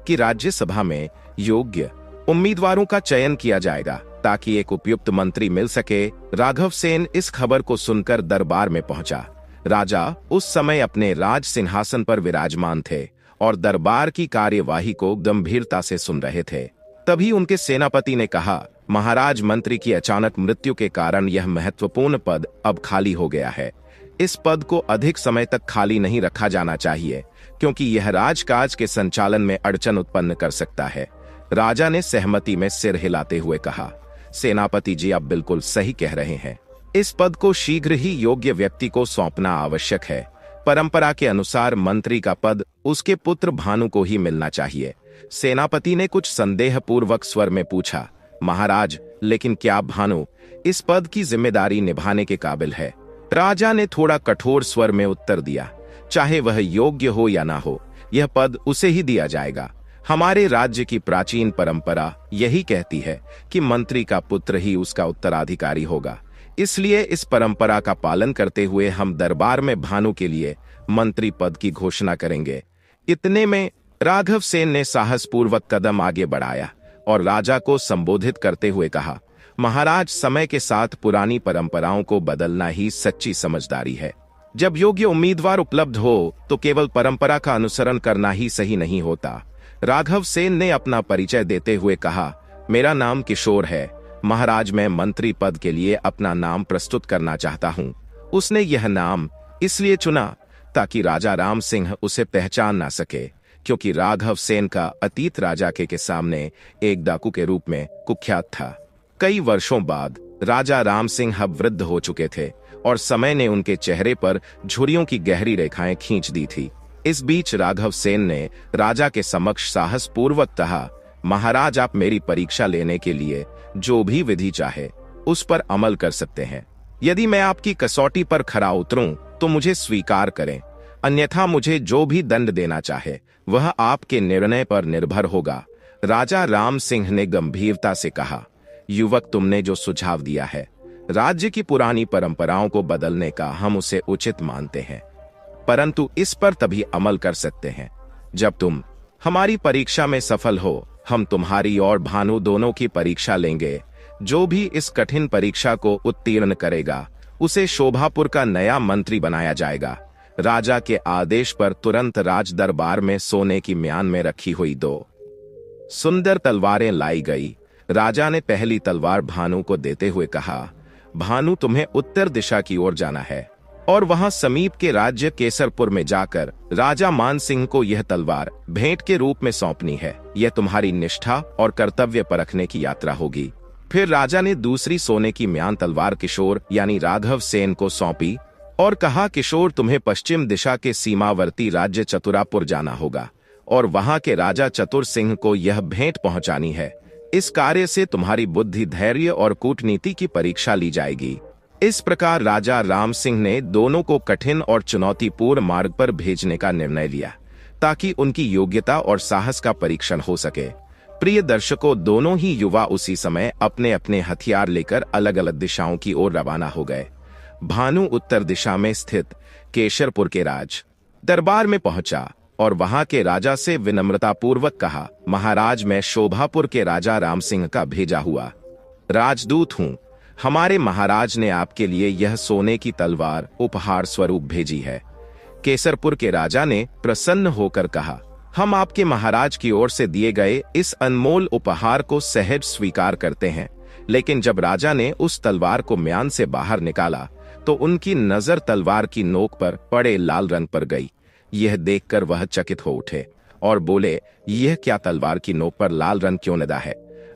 कि राज्यसभा में योग्य उम्मीदवारों का चयन किया जाएगा ताकि एक उपयुक्त मंत्री मिल सके। राघव सेन इस खबर को सुनकर दरबार में पहुंचा। राजा उस समय अपने राज सिंहासन पर विराजमान थे और दरबार की कार्यवाही को गंभीरता से सुन रहे थे। तभी उनके सेनापति ने कहा, महाराज, मंत्री की अचानक मृत्यु के कारण यह महत्वपूर्ण पद अब खाली हो गया है। इस पद को अधिक समय तक खाली नहीं रखा जाना चाहिए क्योंकि यह राजकाज के संचालन में अड़चन उत्पन्न कर सकता है। राजा ने सहमति में सिर हिलाते हुए कहा, सेनापति जी, आप बिल्कुल सही कह रहे हैं। इस पद को शीघ्र ही योग्य व्यक्ति को सौंपना आवश्यक है। परंपरा के अनुसार मंत्री का पद उसके पुत्र भानु को ही मिलना चाहिए। सेनापति ने कुछ संदेहपूर्वक स्वर में पूछा, महाराज, लेकिन क्या भानु इस पद की जिम्मेदारी निभाने के काबिल है? राजा ने थोड़ा कठोर स्वर में उत्तर दिया, चाहे वह योग्य हो या ना हो, यह पद उसे ही दिया जाएगा। हमारे राज्य की प्राचीन परंपरा यही कहती है कि मंत्री का पुत्र ही उसका उत्तराधिकारी होगा। इसलिए इस परंपरा का पालन करते हुए हम दरबार में भानु के लिए मंत्री पद की घोषणा करेंगे। इतने में राघव सेन ने साहसपूर्वक कदम आगे बढ़ाया और राजा को संबोधित करते हुए कहा, महाराज, समय के साथ पुरानी परंपराओं को बदलना ही सच्ची समझदारी है। जब योग्य उम्मीदवार उपलब्ध हो तो केवल परंपरा का अनुसरण करना ही सही नहीं होता। राघव सेन ने अपना परिचय देते हुए कहा, मेरा नाम किशोर है। महाराज, मैं मंत्री पद के लिए अपना नाम प्रस्तुत करना चाहता हूँ। उसने यह नाम इसलिए चुना ताकि राजा राम सिंह उसे पहचान ना सके, क्योंकि राघव सेन का अतीत राजा के सामने एक डाकू के रूप में कुख्यात था। कई वर्षों बाद राजा राम सिंह अब वृद्ध हो चुके थे और समय ने उनके चेहरे पर झुर्रियों की गहरी रेखाएं खींच दी थी। इस बीच राघव सेन ने राजा के समक्ष साहसपूर्वक कहा, महाराज, आप मेरी परीक्षा लेने के लिए जो भी विधि चाहे उस पर अमल कर सकते हैं। यदि मैं आपकी कसौटी पर खरा उतरूं तो मुझे स्वीकार करें, अन्यथा मुझे जो भी दंड देना चाहे वह आपके निर्णय पर निर्भर होगा। राजा राम सिंह ने गंभीरता से कहा, युवक, तुमने जो सुझाव दिया है, राज्य की पुरानी परंपराओं को बदलने का हम उसे उचित मानते हैं, परंतु इस पर तभी अमल कर सकते हैं जब तुम हमारी परीक्षा में सफल हो। हम तुम्हारी और भानु दोनों की परीक्षा लेंगे। जो भी इस कठिन परीक्षा को उत्तीर्ण करेगा उसे शोभापुर का नया मंत्री बनाया जाएगा। राजा के आदेश पर तुरंत राज दरबार में सोने की म्यान में रखी हुई 2 सुंदर तलवारें लाई गई। राजा ने पहली तलवार भानु को देते हुए कहा, भानु, तुम्हें उत्तर दिशा की ओर जाना है और वहां समीप के राज्य केसरपुर में जाकर राजा मान सिंह को यह तलवार भेंट के रूप में सौंपनी है। यह तुम्हारी निष्ठा और कर्तव्य परखने की यात्रा होगी। फिर राजा ने दूसरी सोने की म्यान तलवार किशोर यानी राघव सेन को सौंपी और कहा, किशोर, तुम्हें पश्चिम दिशा के सीमावर्ती राज्य चतुरापुर जाना होगा और वहां के राजा चतुर सिंह को यह भेंट पहुंचानी है। इस कार्य से तुम्हारी बुद्धि, धैर्य और कूटनीति की परीक्षा ली जाएगी। इस प्रकार राजा राम सिंह ने दोनों को कठिन और चुनौतीपूर्ण मार्ग पर भेजने का निर्णय लिया ताकि उनकी योग्यता और साहस का परीक्षण हो सके। प्रिय दर्शकों, दोनों ही युवा उसी समय अपने अपने हथियार लेकर अलग अलग दिशाओं की ओर रवाना हो गए। भानु उत्तर दिशा में स्थित केशरपुर के राज दरबार में पहुंचा और वहां के राजा से विनम्रतापूर्वक कहा, महाराज, मैं शोभापुर के राजा राम सिंह का भेजा हुआ राजदूत हूं। हमारे महाराज ने आपके लिए यह सोने की तलवार उपहार स्वरूप भेजी है। केसरपुर के राजा ने प्रसन्न होकर कहा, हम आपके महाराज की ओर से दिए गए इस अनमोल उपहार को सहज स्वीकार करते हैं। लेकिन जब राजा ने उस तलवार को म्यान से बाहर निकाला तो उनकी नजर तलवार की नोक पर पड़े लाल रंग पर गई। यह देखकर वह चकित हो उठे और बोले, यह क्या, तलवार की नोक पर लाल रंग क्यों लदा है?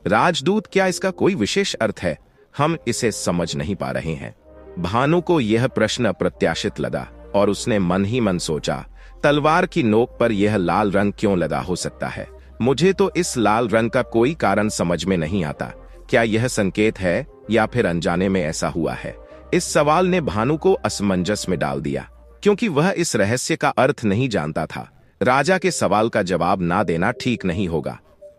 राजदूत, क्या इसका कोई विशेष अर्थ है? हम इसे समझ नहीं पा रहे हैं। भानु को यह प्रश्न अप्रत्याशित लगा और उसने मन ही मन सोचा, तलवार की नोक पर यह लाल रंग क्यों लगा हो सकता है? मुझे तो इस लाल रंग का कोई कारण समझ में नहीं आता। क्या यह संकेत है या फिर अनजाने में ऐसा हुआ है? इस सवाल ने भानु को असमंजस में डाल दिया, क्योंकि वह इस रहस्य का अर्थ नहीं जानता था। राजा के सवाल का जवाब ना देना ठीक नहीं होगा।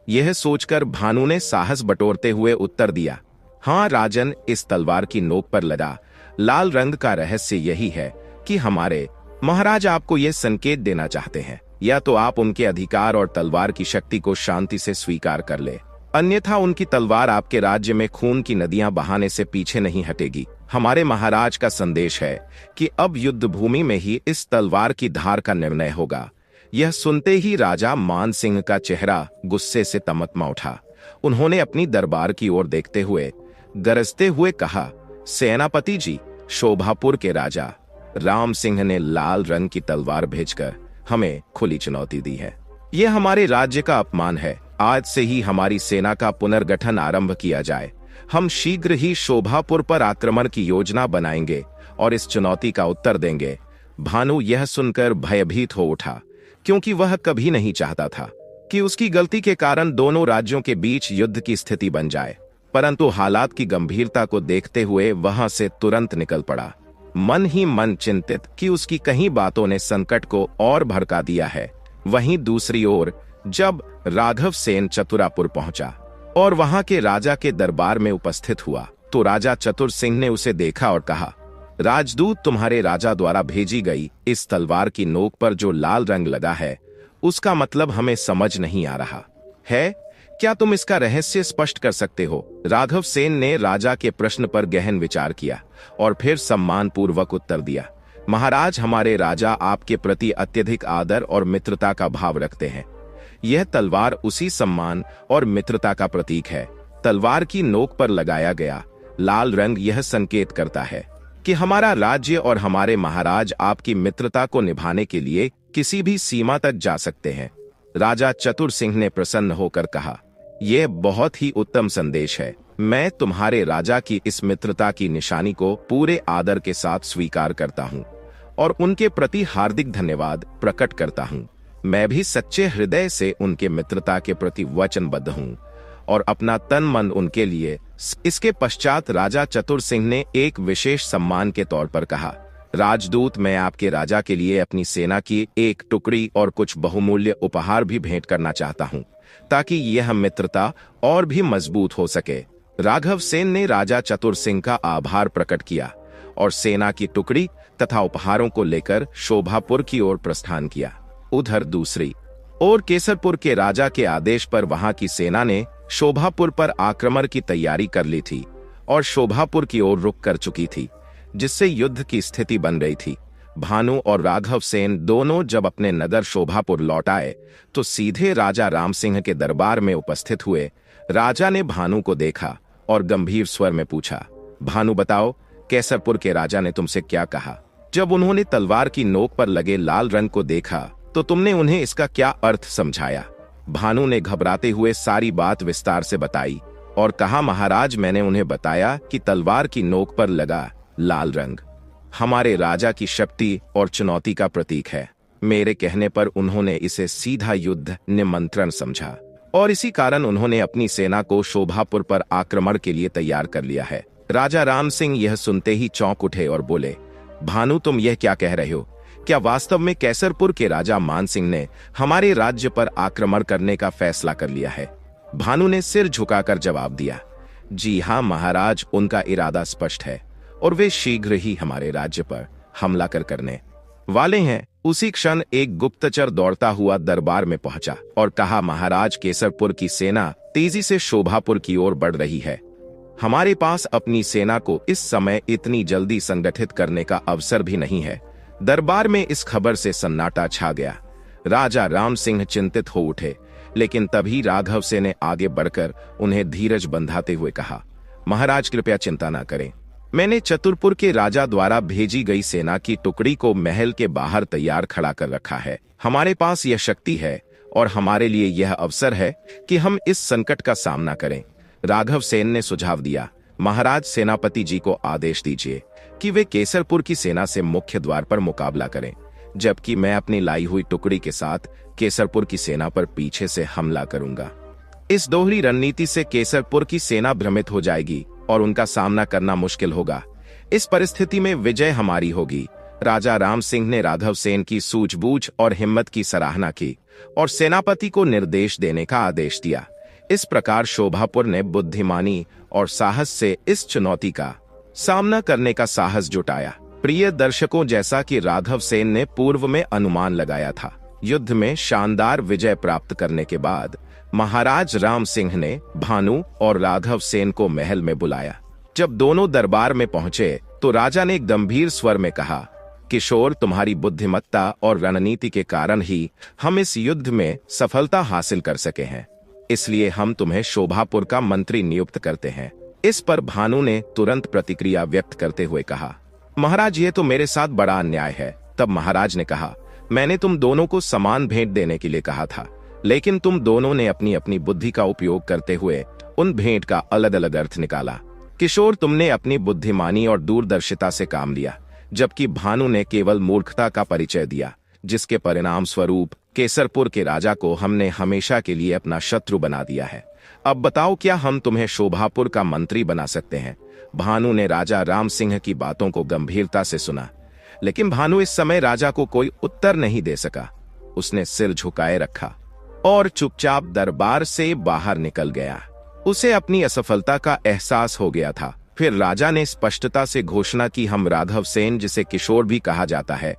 यह सोचकर भानु ने साहस बटोरते हुए उत्तर दिया, हाँ राजन, इस तलवार की नोक पर लगा लाल रंग का रहस्य यही है कि हमारे महाराज आपको यह संकेत देना चाहते हैं, या तो आप उनके अधिकार और तलवार की शक्ति को शांति से स्वीकार कर ले, अन्यथा उनकी तलवार आपके राज्य में खून की नदियां बहाने से पीछे नहीं हटेगी। हमारे महाराज का संदेश है कि अब युद्ध भूमि में ही इस तलवार की धार का निर्णय होगा। यह सुनते ही राजा मान सिंह का चेहरा गुस्से से तमतमा उठा। उन्होंने अपनी दरबार की ओर देखते हुए गरजते हुए कहा, सेनापति जी, शोभापुर के राजा राम सिंह ने लाल रंग की तलवार भेजकर हमें खुली चुनौती दी है। यह हमारे राज्य का अपमान है। आज से ही हमारी सेना का पुनर्गठन आरंभ किया जाए। हम शीघ्र ही शोभापुर पर आक्रमण की योजना बनाएंगे और इस चुनौती का उत्तर देंगे। भानु यह सुनकर भयभीत हो उठा, क्योंकि वह कभी नहीं चाहता था कि उसकी गलती के कारण दोनों राज्यों के बीच युद्ध की स्थिति बन जाए, परंतु हालात की गंभीरता को देखते हुए वहां से तुरंत निकल पड़ा, मन ही मन चिंतित कि उसकी कहीं बातों ने संकट को और भड़का दिया है। वहीं दूसरी ओर जब राघव सेन चतुरापुर पहुंचा और वहां के राजा के दरबार में उपस्थित हुआ, तो राजा चतुर सिंह ने उसे देखा और कहा, राजदूत, तुम्हारे राजा द्वारा भेजी गई इस तलवार की नोक पर जो लाल रंग लगा है, उसका मतलब हमें समझ नहीं आ रहा है। क्या तुम इसका रहस्य स्पष्ट कर सकते हो? राघव सेन ने राजा के प्रश्न पर गहन विचार किया और फिर सम्मानपूर्वक उत्तर दिया, महाराज, हमारे राजा आपके प्रति अत्यधिक आदर और मित्रता का भाव रखते हैं। यह तलवार उसी सम्मान और मित्रता का प्रतीक है। तलवार की नोक पर लगाया गया लाल रंग यह संकेत करता है कि हमारा राज्य और हमारे महाराज आपकी मित्रता को निभाने के लिए किसी भी सीमा तक जा सकते हैं। राजा चतुर सिंह ने प्रसन्न होकर कहा, यह बहुत ही उत्तम संदेश है। मैं तुम्हारे राजा की इस मित्रता की निशानी को पूरे आदर के साथ स्वीकार करता हूँ और उनके प्रति हार्दिक धन्यवाद प्रकट करता हूँ। मैं भी सच्चे हृदय से उनके मित्रता के प्रति वचनबद्ध हूँ और अपना तन मन उनके लिए। इसके पश्चात राजा चतुर सिंह ने एक विशेष सम्मान के तौर पर कहा, राजदूत, मैं आपके राजा के लिए अपनी सेना की एक टुकड़ी और कुछ बहुमूल्य उपहार भी भेंट करना चाहता हूँ, ताकि यह मित्रता और भी मजबूत हो सके। राघव सेन ने राजा चतुर सिंह का आभार प्रकट किया और सेना की टुकड़ी तथा उपहारों को लेकर शोभापुर की ओर प्रस्थान किया। उधर दूसरी ओर केसरपुर के राजा के आदेश पर वहां की सेना ने शोभापुर पर आक्रमण की तैयारी कर ली थी और शोभापुर की ओर रुक कर चुकी थी, जिससे युद्ध की स्थिति बन रही थी। भानु और राघव सेन दोनों जब अपने नगर शोभापुर लौट आए, तो सीधे राजा राम सिंह के दरबार में उपस्थित हुए। राजा ने भानु को देखा और गंभीर स्वर में पूछा, भानु, बताओ, केसरपुर के राजा ने तुमसे क्या कहा? जब उन्होंने तलवार की नोक पर लगे लाल रंग को देखा, तो तुमने उन्हें इसका क्या अर्थ समझाया? भानु ने घबराते हुए सारी बात विस्तार से बताई और कहा, महाराज, मैंने उन्हें बताया कि तलवार की नोक पर लगा लाल रंग हमारे राजा की शक्ति और चुनौती का प्रतीक है। मेरे कहने पर उन्होंने इसे सीधा युद्ध निमंत्रण समझा और इसी कारण उन्होंने अपनी सेना को शोभापुर पर आक्रमण के लिए तैयार कर लिया है। राजा राम सिंह यह सुनते ही चौंक उठे और बोले, भानु, तुम यह क्या कह रहे हो? क्या वास्तव में केसरपुर के राजा मान सिंह ने हमारे राज्य पर आक्रमण करने का फैसला कर लिया है? भानु ने सिर झुकाकर जवाब दिया, जी हाँ महाराज, उनका इरादा स्पष्ट है और वे शीघ्र ही हमारे राज्य पर हमला करने वाले हैं। उसी क्षण एक गुप्तचर दौड़ता हुआ दरबार में पहुंचा और कहा, महाराज, केसरपुर की सेना तेजी से शोभापुर की ओर बढ़ रही है। हमारे पास अपनी सेना को इस समय इतनी जल्दी संगठित करने का अवसर भी नहीं है। दरबार में इस खबर से सन्नाटा छा गया। राजा राम सिंह चिंतित हो उठे, लेकिन तभी राघव सेन ने आगे बढ़कर उन्हें धीरज बंधाते हुए कहा, महाराज, कृपया चिंता न करें। मैंने चतुरपुर के राजा द्वारा भेजी गई सेना की टुकड़ी को महल के बाहर तैयार खड़ा कर रखा है। हमारे पास यह शक्ति है और हमारे लिए यह अवसर है कि हम इस संकट का सामना करें। राघव सेन ने सुझाव दिया, महाराज, सेनापति जी को आदेश दीजिए कि वे केसरपुर की सेना से मुख्य द्वार पर मुकाबला करें, जबकि मैं अपनी लाई हुई टुकड़ी के साथ केसरपुर की सेना पर पीछे से हमला करूंगा। इस दोहरी रणनीति से केसरपुर की सेना भ्रमित हो जाएगी और उनका सामना करना मुश्किल होगा। इस परिस्थिति में विजय हमारी होगी। राजा राम सिंह ने राघव सेन की सूझबूझ और हिम्मत की सराहना की और सेनापति को निर्देश देने का आदेश दिया। इस प्रकार शोभापुर ने बुद्धिमानी और साहस से इस चुनौती का सामना करने का साहस जुटाया। प्रिय दर्शकों, जैसा कि राघव सेन ने पूर्व में अनुमान लगाया था, युद्ध में शानदार विजय प्राप्त करने के बाद महाराज राम सिंह ने भानु और राघव सेन को महल में बुलाया। जब दोनों दरबार में पहुंचे तो राजा ने एक गंभीर स्वर में कहा, किशोर, तुम्हारी बुद्धिमत्ता और रणनीति के कारण ही हम इस युद्ध में सफलता हासिल कर सके हैं, इसलिए हम तुम्हें शोभापुर का मंत्री नियुक्त करते हैं। इस पर भानु ने तुरंत प्रतिक्रिया व्यक्त करते हुए कहा, महाराज, ये तो मेरे साथ बड़ा अन्याय है। तब महाराज ने कहा, मैंने तुम दोनों को समान भेंट देने के लिए कहा था, लेकिन तुम दोनों ने अपनी अपनी बुद्धि का उपयोग करते हुए उन भेंट का अलग अलग अर्थ निकाला। किशोर, तुमने अपनी बुद्धिमानी और दूरदर्शिता से काम लिया, जबकि भानु ने केवल मूर्खता का परिचय दिया, जिसके परिणाम स्वरूप केसरपुर के राजा को हमने हमेशा के लिए अपना शत्रु बना दिया है। अब बताओ, क्या हम तुम्हें शोभापुर का मंत्री बना सकते हैं? भानु ने राजा राम सिंह की बातों को गंभीरता से सुना, लेकिन भानु इस समय राजा को कोई उत्तर नहीं दे सका। उसने सिर झुकाए रखा और चुपचाप दरबार से बाहर निकल गया। उसे अपनी असफलता का एहसास हो गया था। फिर राजा ने स्पष्टता से घोषणा की, हम राघव सेन, जिसे किशोर भी कहा जाता है,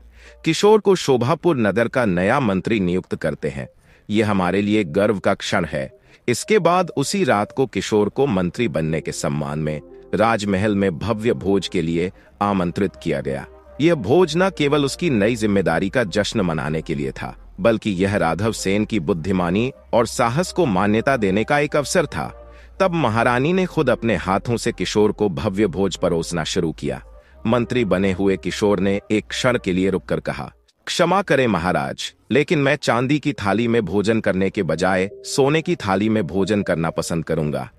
किशोर को शोभापुर नगर का नया मंत्री नियुक्त करते हैं। यह हमारे लिए गर्व का क्षण है। इसके बाद उसी रात को किशोर को मंत्री बनने के सम्मान में राजमहल में भव्य भोज के लिए आमंत्रित किया गया। यह भोज न केवल उसकी नई जिम्मेदारी का जश्न मनाने के लिए था, बल्कि यह राघव सेन की बुद्धिमानी और साहस को मान्यता देने का एक अवसर था। तब महारानी ने खुद अपने हाथों से किशोर को भव्य भोज परोसना शुरू किया। मंत्री बने हुए किशोर ने एक क्षण के लिए रुककर कहा, क्षमा करें महाराज, लेकिन मैं चांदी की थाली में भोजन करने के बजाय सोने की थाली में भोजन करना पसंद करूंगा।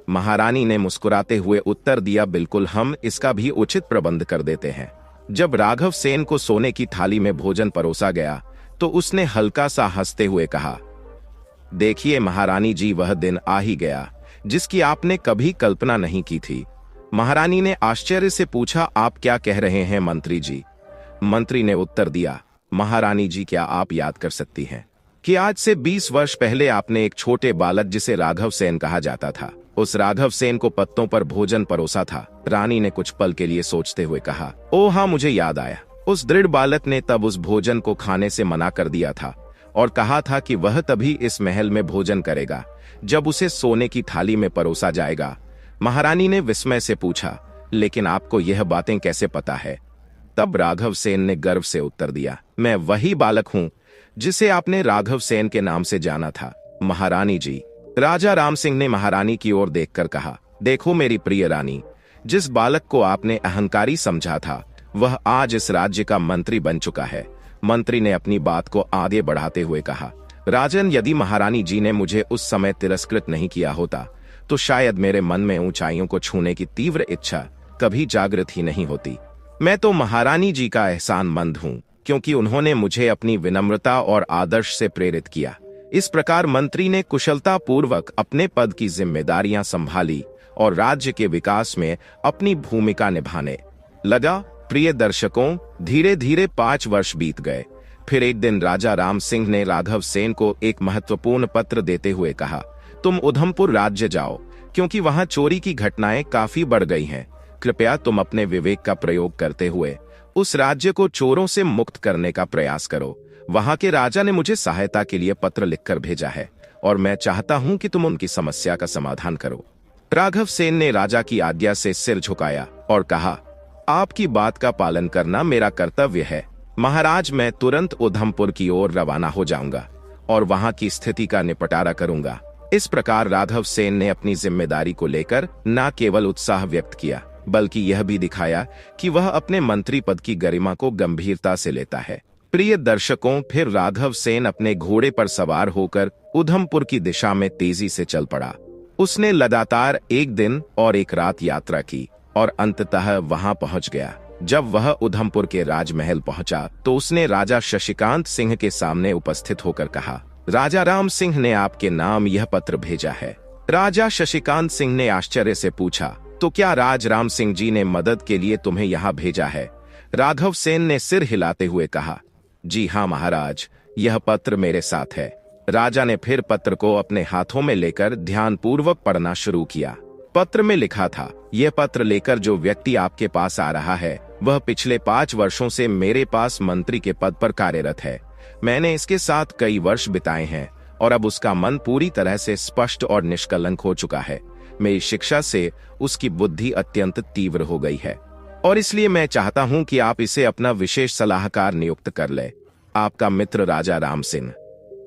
महारानी ने मुस्कुराते हुए उत्तर दिया, बिल्कुल, हम इसका भी उचित प्रबंध कर देते हैं। जब राघव सेन को सोने की थाली में भोजन परोसा गया तो उसने हल्का सा हंसते हुए कहा, देखिए महारानी जी, वह दिन आ ही गया जिसकी आपने कभी कल्पना नहीं की थी। महारानी ने आश्चर्य से पूछा, आप क्या कह रहे हैं मंत्री जी? मंत्री ने उत्तर दिया, महारानी जी, क्या आप याद कर सकती हैं कि आज से 20 वर्ष पहले आपने एक छोटे बालक, जिसे राघव सेन कहा जाता था, उस राघव सेन को पत्तों पर भोजन परोसा था? रानी ने कुछ पल के लिए सोचते हुए कहा, ओ हाँ, मुझे याद आया। उस दृढ़ बालक ने तब उस भोजन को खाने से मना कर दिया था और कहा था कि वह तभी इस महल में भोजन करेगा जब उसे सोने की थाली में परोसा जाएगा। महारानी ने विस्मय से पूछा, लेकिन आपको यह बातें कैसे पता है? तब राघव सेन ने गर्व से उत्तर दिया, मैं वही बालक हूं जिसे आपने राघव सेन के नाम से जाना था महारानी जी। राजा राम सिंह ने महारानी की ओर देखकर कहा, देखो मेरी प्रिय रानी, जिस बालक को आपने अहंकारी समझा था वह आज इस राज्य का मंत्री बन चुका है। मंत्री ने अपनी बात को आगे बढ़ाते हुए कहा, राजन, यदि महारानी जी ने मुझे उस समय तिरस्कृत नहीं किया होता तो शायद मेरे मन में ऊंचाइयों को छूने की तीव्र इच्छा कभी जागृत ही नहीं होती। मैं तो महारानी जी का एहसानमंद हूं, क्योंकि उन्होंने मुझे अपनी विनम्रता और आदर्श से प्रेरित किया। इस प्रकार मंत्री ने कुशलता पूर्वक अपने पद की जिम्मेदारियां संभाली और राज्य के विकास में अपनी भूमिका निभाने लगा। प्रिय दर्शकों, धीरे धीरे 5 वर्ष बीत गए। फिर एक दिन राजा राम सिंह ने राघव सेन को एक महत्वपूर्ण पत्र देते हुए कहा, तुम उधमपुर राज्य जाओ, क्योंकि वहां चोरी की घटनाएं काफी बढ़ गई हैं। कृपया तुम अपने विवेक का प्रयोग करते हुए उस राज्य को चोरों से मुक्त करने का प्रयास करो। वहां के राजा ने मुझे सहायता के लिए पत्र लिखकर भेजा है और मैं चाहता हूं कि तुम उनकी समस्या का समाधान करो। राघव सेन ने राजा की आज्ञा से सिर झुकाया और कहा, आपकी बात का पालन करना मेरा कर्तव्य है महाराज। मैं तुरंत उधमपुर की ओर रवाना हो जाऊंगा और वहां की स्थिति का निपटारा करूंगा। इस प्रकार राघव सेन ने अपनी जिम्मेदारी को लेकर न केवल उत्साह व्यक्त किया, बल्कि यह भी दिखाया कि वह अपने मंत्री पद की गरिमा को गंभीरता से लेता है। प्रिय दर्शकों, फिर राघव सेन अपने घोड़े पर सवार होकर उधमपुर की दिशा में तेजी से चल पड़ा। उसने लगातार एक दिन और एक रात यात्रा की और अंततः वहां पहुंच गया। जब वह उधमपुर के राजमहल पहुंचा तो उसने राजा शशिकांत सिंह के सामने उपस्थित होकर कहा, राजा राम सिंह ने आपके नाम यह पत्र भेजा है। राजा शशिकांत सिंह ने आश्चर्य से पूछा, तो क्या राज राम सिंह जी ने मदद के लिए तुम्हें यहाँ भेजा है? राघव सेन ने सिर हिलाते हुए कहा, जी हाँ महाराज, यह पत्र मेरे साथ है। राजा ने फिर पत्र को अपने हाथों में लेकर ध्यानपूर्वक पढ़ना शुरू किया। पत्र में लिखा था, यह पत्र लेकर जो व्यक्ति आपके पास आ रहा है वह पिछले 5 वर्षों से मेरे पास मंत्री के पद पर कार्यरत है। मैंने इसके साथ कई वर्ष बिताए हैं और अब उसका मन पूरी तरह से स्पष्ट और निष्कलंक हो चुका है। मेरी शिक्षा से उसकी बुद्धि अत्यंत तीव्र हो गई है और इसलिए मैं चाहता हूं कि आप इसे अपना विशेष सलाहकार नियुक्त कर ले। आपका मित्र राजा राम सिंह।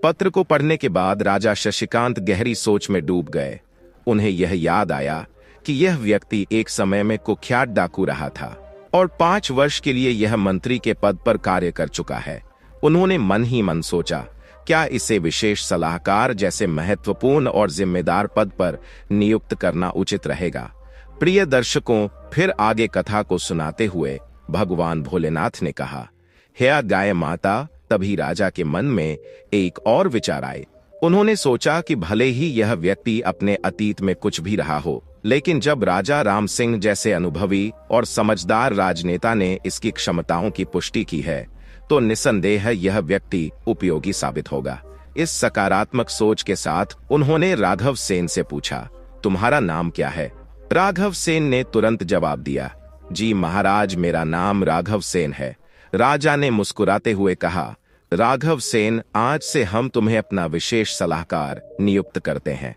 पत्र को पढ़ने के बाद राजा शशिकांत गहरी सोच में डूब गए। उन्हें यह याद आया कि यह व्यक्ति एक समय में कुख्यात डाकू रहा था और 5 वर्ष के लिए यह मंत्री के पद पर कार्य कर चुका है। उन्होंने मन ही मन सोचा, क्या इसे विशेष सलाहकार जैसे महत्वपूर्ण और जिम्मेदार पद पर नियुक्त करना उचित रहेगा। प्रिय दर्शकों, फिर आगे कथा को सुनाते हुए भगवान भोलेनाथ ने कहा, हे गाय माता। तभी राजा के मन में एक और विचार आए। उन्होंने सोचा कि भले ही यह व्यक्ति अपने अतीत में कुछ भी रहा हो, लेकिन जब राजा राम सिंह जैसे अनुभवी और समझदार राजनेता ने इसकी क्षमताओं की पुष्टि की है तो निसंदेह यह व्यक्ति उपयोगी साबित होगा। इस सकारात्मक सोच के साथ उन्होंने राघव सेन से पूछा, तुम्हारा नाम क्या है? राघव सेन ने तुरंत जवाब दिया, जी महाराज, मेरा नाम राघव सेन है। राजा ने मुस्कुराते हुए कहा, राघव सेन, आज से हम तुम्हें अपना विशेष सलाहकार नियुक्त करते हैं।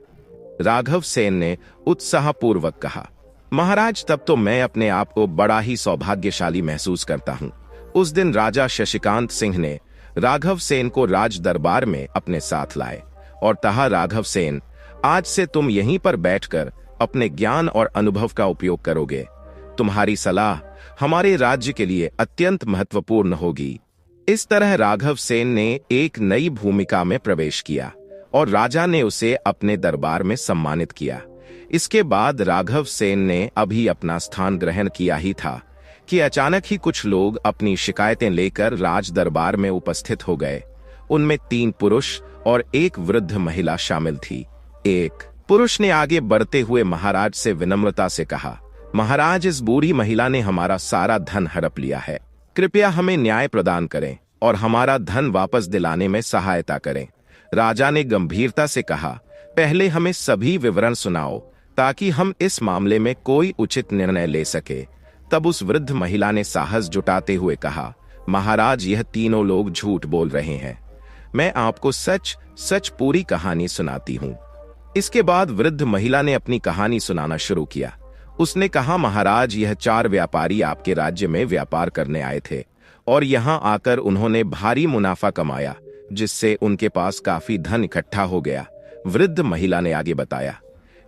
राघव सेन ने उत्साहपूर्वक कहा, महाराज, तब तो मैं अपने आप को बड़ा ही सौभाग्यशाली महसूस करता हूँ। उस दिन राजा शशिकांत सिंह ने राघव सेन को राज दरबार में अपने साथ लाए और कहा, राघव सेन, आज से तुम यहीं पर बैठकर अपने ज्ञान और अनुभव का उपयोग करोगे। तुम्हारी सलाह हमारे राज्य के लिए अत्यंत महत्वपूर्ण होगी। इस तरह राघव सेन ने एक नई भूमिका में प्रवेश किया और राजा ने उसे अपने दरबार में सम्मानित किया। इसके बाद राघव सेन ने अभी अपना स्थान ग्रहण किया ही था कि अचानक ही कुछ लोग अपनी शिकायतें लेकर राज दरबार में उपस्थित हो गए। उनमें 3 पुरुष और 1 वृद्ध महिला शामिल थी। एक पुरुष ने आगे बढ़ते हुए महाराज से विनम्रता से कहा, महाराज, इस बूढ़ी महिला ने हमारा सारा धन हड़प लिया है। कृपया हमें न्याय प्रदान करें और हमारा धन वापस दिलाने में सहायता करें। राजा ने गंभीरता से कहा, पहले हमें सभी विवरण सुनाओ ताकि हम इस मामले में कोई उचित निर्णय ले सके। तब उस वृद्ध महिला ने साहस जुटाते हुए कहा, महाराज, यह तीनों लोग झूठ बोल रहे हैं। मैं आपको सच सच पूरी कहानी सुनाती हूँ। इसके बाद वृद्ध महिला ने अपनी कहानी सुनाना शुरू किया। उसने कहा, महाराज, यह 4 व्यापारी आपके राज्य में व्यापार करने आए थे और यहाँ आकर उन्होंने भारी मुनाफा कमाया, जिससे उनके पास काफी धन इकट्ठा हो गया। वृद्ध महिला ने आगे बताया,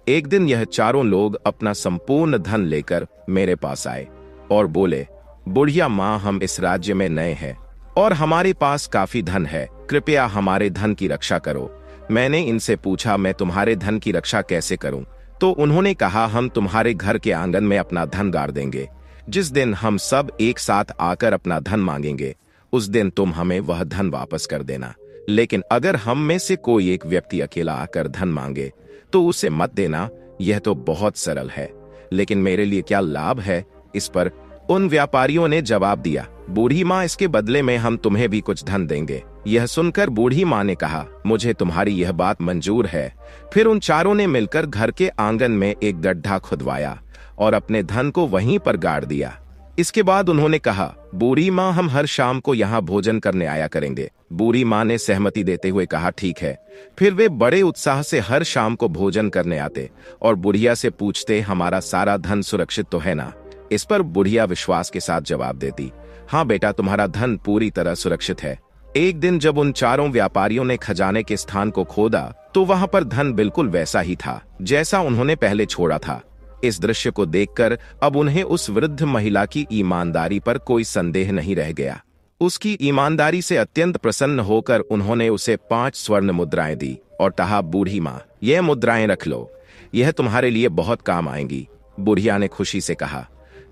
एक दिन यह चारों लोग अपना संपूर्ण धन लेकर मेरे पास आए और बोले, बुढ़िया माँ, हम इस राज्य में नए हैं और हमारे पास काफी धन है, कृपया हमारे धन की रक्षा करो। मैंने इनसे पूछा, मैं तुम्हारे धन की रक्षा कैसे करूं? तो उन्होंने कहा, हम तुम्हारे घर के आंगन में अपना धन गाड़ देंगे। जिस दिन हम सब एक साथ आकर अपना धन मांगेंगे उस दिन तुम हमें वह धन वापस कर देना, लेकिन अगर हम में से कोई एक व्यक्ति अकेला आकर धन मांगे तो उसे मत देना। यह तो बहुत सरल है, लेकिन मेरे लिए क्या लाभ है इस पर? उन व्यापारियों ने जवाब दिया, बूढ़ी माँ, इसके बदले में हम तुम्हें भी कुछ धन देंगे। यह सुनकर बूढ़ी माँ ने कहा, मुझे तुम्हारी यह बात मंजूर है। फिर उन चारों ने मिलकर घर के आंगन में एक गड्ढा खुदवाया और अपने धन को वहीं पर गाड़ दिया। इसके बाद उन्होंने कहा, बूढ़ी माँ, हम हर शाम को यहाँ भोजन करने आया करेंगे। बूढ़ी माँ ने सहमति देते हुए कहा, ठीक है। फिर वे बड़े उत्साह से हर शाम को भोजन करने आते और बुढ़िया से पूछते, हमारा सारा धन सुरक्षित तो है ना? इस पर बुढ़िया विश्वास के साथ जवाब देती, हाँ बेटा, तुम्हारा धन पूरी तरह सुरक्षित है। एक दिन जब उन चारों व्यापारियों ने खजाने के स्थान को खोदा तो वहां पर धन बिल्कुल वैसा ही था जैसा उन्होंने पहले छोड़ा था। इस दृश्य को देखकर अब उन्हें उस वृद्ध महिला की ईमानदारी पर कोई संदेह नहीं रह गया। उसकी ईमानदारी से अत्यंत प्रसन्न होकर उन्होंने उसे 5 स्वर्ण मुद्राएं दी और कहा, बूढ़ी माँ, यह मुद्राएं रख लो। यह तुम्हारे लिए बहुत काम आएंगी। बुढ़िया ने खुशी से कहा।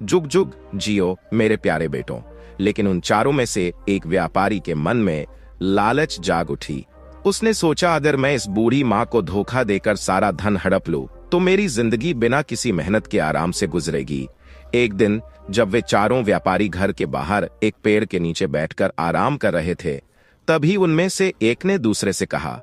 जुग जुग जियो मेरे प्यारे बेटों। लेकिन उन चारों में से एक व्यापारी के मन में लालच जाग उठी। उसने सोचा, अगर मैं इस बूढ़ी माँ को धोखा देकर सारा धन हड़प लूं, तो मेरी जिंदगी बिना किसी मेहनत के आराम से गुजरेगी। एक दिन जब वे चारों व्यापारी घर के बाहर एक पेड़ के नीचे बैठकर आराम कर रहे थे, तभी उनमें से एक ने दूसरे से कहा,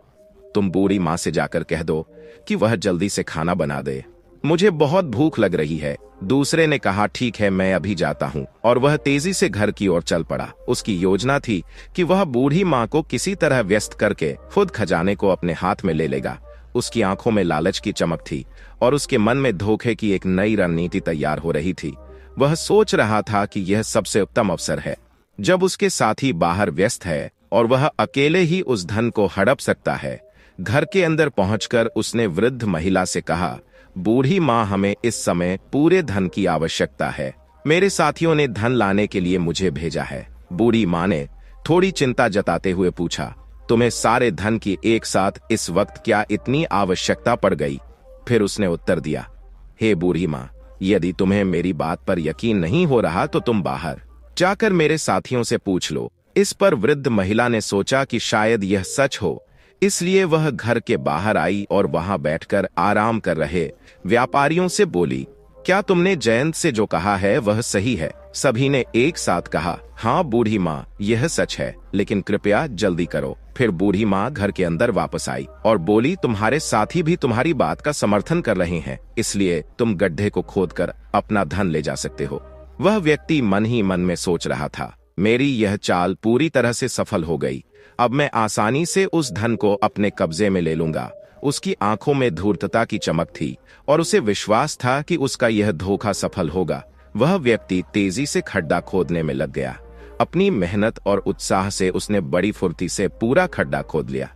तुम बूढ़ी माँ से जाकर कह दो कि वह जल्दी से खाना बना दे, मुझे बहुत भूख लग रही है। दूसरे ने कहा, ठीक है, मैं अभी जाता हूँ। और वह तेजी से घर की ओर चल पड़ा। उसकी योजना थी कि वह बूढ़ी माँ को किसी तरह व्यस्त करके खुद खजाने को अपने हाथ में ले लेगा। उसकी आंखों में लालच की चमक थी और उसके मन में धोखे की एक नई रणनीति तैयार हो रही थी। वह सोच रहा था कि यह सबसे उत्तम अवसर है जब उसके साथी बाहर व्यस्त है और वह अकेले ही उस धन को हड़प सकता है। घर के अंदर पहुंचकर उसने वृद्ध महिला से कहा, बूढ़ी माँ, हमें इस समय पूरे धन की आवश्यकता है। मेरे साथियों ने धन लाने के लिए मुझे भेजा है। बूढ़ी माँ ने थोड़ी चिंता जताते हुए पूछा, तुम्हें सारे धन की एक साथ इस वक्त क्या इतनी आवश्यकता पड़ गई? फिर उसने उत्तर दिया, हे बूढ़ी माँ, यदि तुम्हें मेरी बात पर यकीन नहीं हो रहा तो तुम बाहर जाकर मेरे साथियों से पूछ लो। इस पर वृद्ध महिला ने सोचा कि शायद यह सच हो, इसलिए वह घर के बाहर आई और वहां बैठकर आराम कर रहे व्यापारियों से बोली, क्या तुमने जयंत से जो कहा है वह सही है? सभी ने एक साथ कहा, हाँ बूढ़ी माँ, यह सच है, लेकिन कृपया जल्दी करो। फिर बूढ़ी माँ घर के अंदर वापस आई और बोली, तुम्हारे साथी भी तुम्हारी बात का समर्थन कर रहे हैं, इसलिए तुम गड्ढे को खोदकर अपना धन ले जा सकते हो। वह व्यक्ति मन ही मन में सोच रहा था, मेरी यह चाल पूरी तरह से सफल हो गई। अब मैं आसानी से उस धन को अपने कब्जे में ले लूंगा। उसकी आंखों में धूर्तता की चमक थी और उसे विश्वास था कि उसका यह धोखा सफल होगा। वह व्यक्ति तेजी से खड्डा खोदने में लग गया। अपनी मेहनत और उत्साह से उसने बड़ी फुर्ती से पूरा खड्डा खोद लिया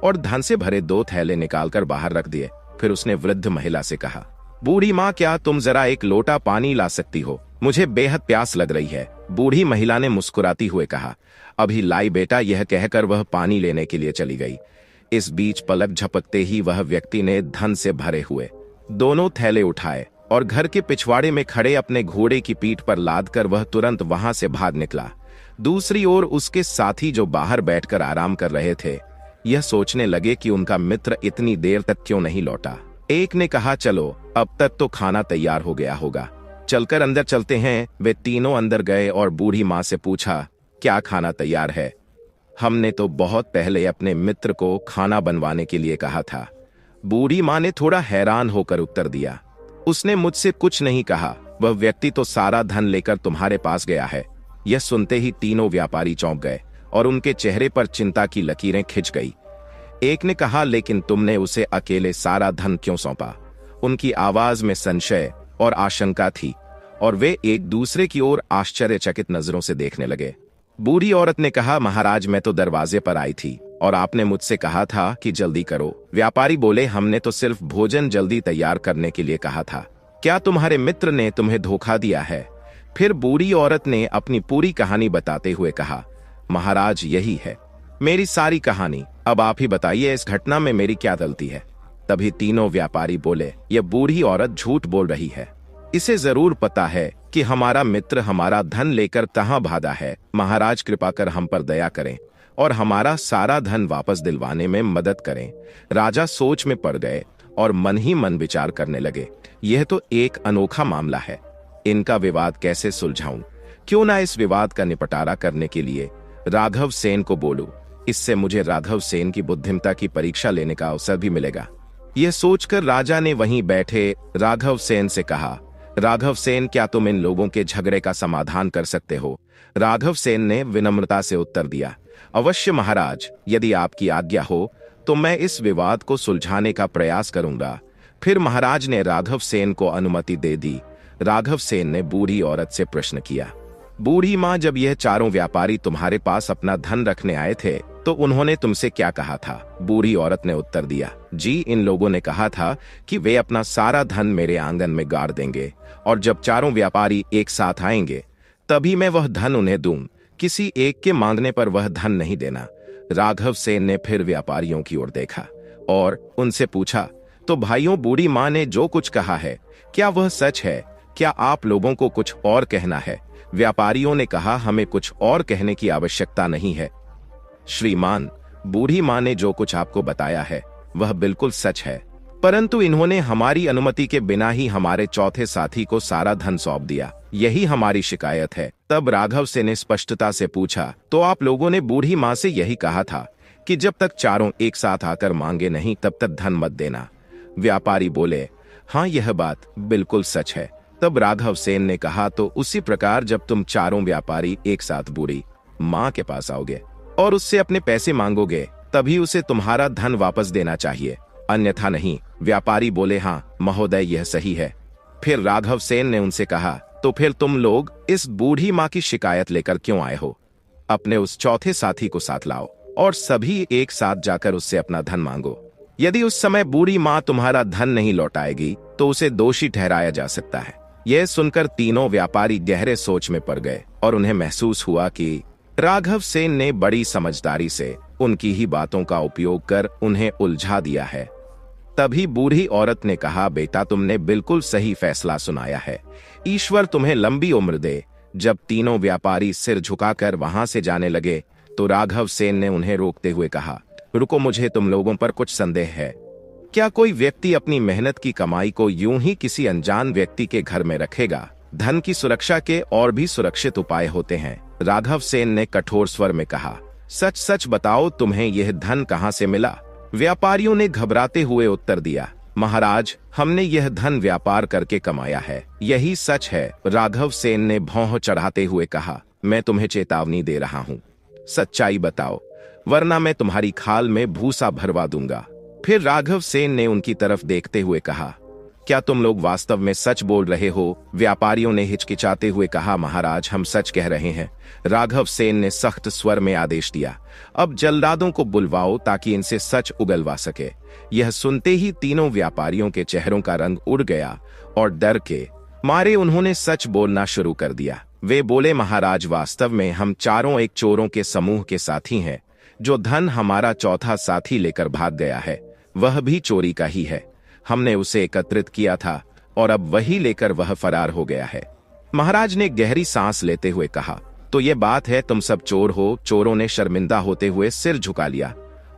और धन से भरे 2 थैले निकालकर बाहर रख दिए। फिर उसने वृद्ध महिला से कहा, बूढ़ी माँ, क्या तुम जरा एक लोटा पानी ला सकती हो? मुझे बेहद प्यास लग रही है। बूढ़ी महिला ने मुस्कुराती हुए कहा, अभी लाई बेटा। यह कहकर वह पानी लेने के लिए चली गई। इस बीच पलक झपकते ही वह व्यक्ति ने धन से भरे हुए 2 थैले उठाए और घर के पिछवाड़े में खड़े अपने घोड़े की पीठ पर लादकर वह तुरंत वहां से भाग निकला। दूसरी ओर उसके साथी जो बाहर बैठकर आराम कर रहे थे, यह सोचने लगे कि उनका मित्र इतनी देर तक क्यों नहीं लौटा। एक ने कहा, चलो अब तक तो खाना तैयार हो गया होगा, चलकर अंदर चलते हैं। वे तीनों अंदर गए और बूढ़ी माँ से पूछा, क्या खाना तैयार है? हमने तो बहुत पहले अपने मित्र को खाना बनवाने के लिए कहा था। बूढ़ी माँ ने थोड़ा हैरान होकर उत्तर दिया, उसने मुझसे कुछ नहीं कहा। वह व्यक्ति तो सारा धन लेकर तुम्हारे पास गया है। यह सुनते ही तीनों व्यापारी चौंक गए और उनके चेहरे पर चिंता की लकीरें खिंच गई। एक ने कहा, लेकिन तुमने उसे अकेले सारा धन क्यों सौंपा? उनकी आवाज में संशय और आशंका थी और वे एक दूसरे की ओर आश्चर्यचकित नजरों से देखने लगे। बूढ़ी औरत ने कहा, महाराज, मैं तो दरवाजे पर आई थी और आपने मुझसे कहा था कि जल्दी करो। व्यापारी बोले, हमने तो सिर्फ भोजन जल्दी तैयार करने के लिए कहा था। क्या तुम्हारे मित्र ने तुम्हें धोखा दिया है? फिर बूढ़ी औरत ने अपनी पूरी कहानी बताते हुए कहा, महाराज, यही है मेरी सारी कहानी। अब आप ही बताइए, इस घटना में मेरी क्या गलती है? तभी तीनों व्यापारी बोले, यह बूढ़ी औरत झूठ बोल रही है। इसे जरूर पता है कि हमारा मित्र हमारा धन लेकर कहां भागा है। महाराज, कृपा कर हम पर दया करें और हमारा सारा धन वापस दिलवाने में मदद करें। राजा सोच में पड़ गए और मन ही मन विचार करने लगे, यह तो एक अनोखा मामला है, इनका विवाद कैसे सुलझाऊं? क्यों ना इस विवाद का निपटारा करने के लिए राघव सेन को बोलूं। इससे मुझे राघव सेन की बुद्धिमत्ता की परीक्षा लेने का अवसर भी मिलेगा। यह सोचकर राजा ने वहीं बैठे राघव सेन से कहा, राघव सेन, क्या तुम इन लोगों के झगड़े का समाधान कर सकते हो? राघव सेन ने विनम्रता से उत्तर दिया, अवश्य महाराज, यदि आपकी आज्ञा हो तो मैं इस विवाद को सुलझाने का प्रयास करूंगा। फिर महाराज ने राघव सेन को अनुमति दे दी। राघव सेन ने बूढ़ी औरत से प्रश्न किया, बूढ़ी माँ, जब यह चारों व्यापारी तुम्हारे पास अपना धन रखने आए थे तो उन्होंने तुमसे क्या कहा था? बूढ़ी औरत ने उत्तर दिया, जी, इन लोगों ने कहा था कि वे अपना सारा धन मेरे आंगन में गाड़ देंगे और जब चारों व्यापारी एक साथ आएंगे तभी मैं वह धन उन्हें दूं। किसी एक के मांगने पर वह धन नहीं देना। राघव सेन ने फिर व्यापारियों की ओर देखा और उनसे पूछा, तो भाइयों, बूढ़ी माँ ने जो कुछ कहा है, क्या वह सच है? क्या आप लोगों को कुछ और कहना है? व्यापारियों ने कहा, हमें कुछ और कहने की आवश्यकता नहीं है श्रीमान। बूढ़ी माँ ने जो कुछ आपको बताया है वह बिल्कुल सच है, परंतु इन्होंने हमारी अनुमति के बिना ही हमारे चौथे साथी को सारा धन सौंप दिया। यही हमारी शिकायत है। तब राघव सेन ने स्पष्टता से पूछा, तो आप लोगों ने बूढ़ी माँ से यही कहा था कि जब तक चारों एक साथ आकर मांगे नहीं तब तक धन मत देना? व्यापारी बोले, हाँ, यह बात बिल्कुल सच है। तब राघव सेन ने कहा, तो उसी प्रकार जब तुम चारों व्यापारी एक साथ बूढ़ी माँ के पास आओगे और उससे अपने पैसे मांगोगे, तभी उसे तुम्हारा धन वापस देना चाहिए, अन्यथा नहीं। व्यापारी बोले, हाँ महोदय, यह सही है। फिर राघव सेन ने उनसे कहा, तो फिर तुम लोग इस बूढ़ी माँ की शिकायत लेकर क्यों आए हो? अपने उस चौथे साथी को साथ लाओ और सभी एक साथ जाकर उससे अपना धन मांगो। यदि उस समय बूढ़ी माँ तुम्हारा धन नहीं लौटाएगी तो उसे दोषी ठहराया जा सकता है। यह सुनकर तीनों व्यापारी गहरे सोच में पड़ गए और उन्हें महसूस हुआ कि राघव सेन ने बड़ी समझदारी से उनकी ही बातों का उपयोग कर उन्हें उलझा दिया है। तभी बूढ़ी औरत ने कहा, बेटा, तुमने बिल्कुल सही फैसला सुनाया है, ईश्वर तुम्हें लंबी उम्र दे। जब तीनों व्यापारी सिर झुकाकर वहां से जाने लगे तो राघव सेन ने उन्हें रोकते हुए कहा, रुको, मुझे तुम लोगों पर कुछ संदेह है। क्या कोई व्यक्ति अपनी मेहनत की कमाई को यूं ही किसी अनजान व्यक्ति के घर में रखेगा? धन की सुरक्षा के और भी सुरक्षित उपाय होते हैं। राघव सेन ने कठोर स्वर में कहा, सच सच बताओ, तुम्हें यह धन कहां से मिला? व्यापारियों ने घबराते हुए उत्तर दिया, महाराज, हमने यह धन व्यापार करके कमाया है, यही सच है। राघव सेन ने भौं चढ़ाते हुए कहा, मैं तुम्हें चेतावनी दे रहा हूँ, सच्चाई बताओ, वरना मैं तुम्हारी खाल में भूसा भरवा दूंगा। फिर राघव सेन ने उनकी तरफ देखते हुए कहा, क्या तुम लोग वास्तव में सच बोल रहे हो? व्यापारियों ने हिचकिचाते हुए कहा, महाराज, हम सच कह रहे हैं। राघव सेन ने सख्त स्वर में आदेश दिया, अब जल्लादों को बुलवाओ ताकि इनसे सच उगलवा सके। यह सुनते ही तीनों व्यापारियों के चेहरों का रंग उड़ गया और डर के मारे उन्होंने सच बोलना शुरू कर दिया। वे बोले, महाराज, वास्तव में हम चारों एक चोरों के समूह के साथी हैं। जो धन हमारा चौथा साथी लेकर भाग गया है वह भी चोरी का ही है। हमने उसे एकत्रित किया था और अब वही लेकर वह फरार हो गया है। महाराज ने गहरी सांस लेते हुए कहा, तो ये बात है, तुम सब चोर हो? चोरों ने शर्मिंदा होते हुए सिर झुका लिया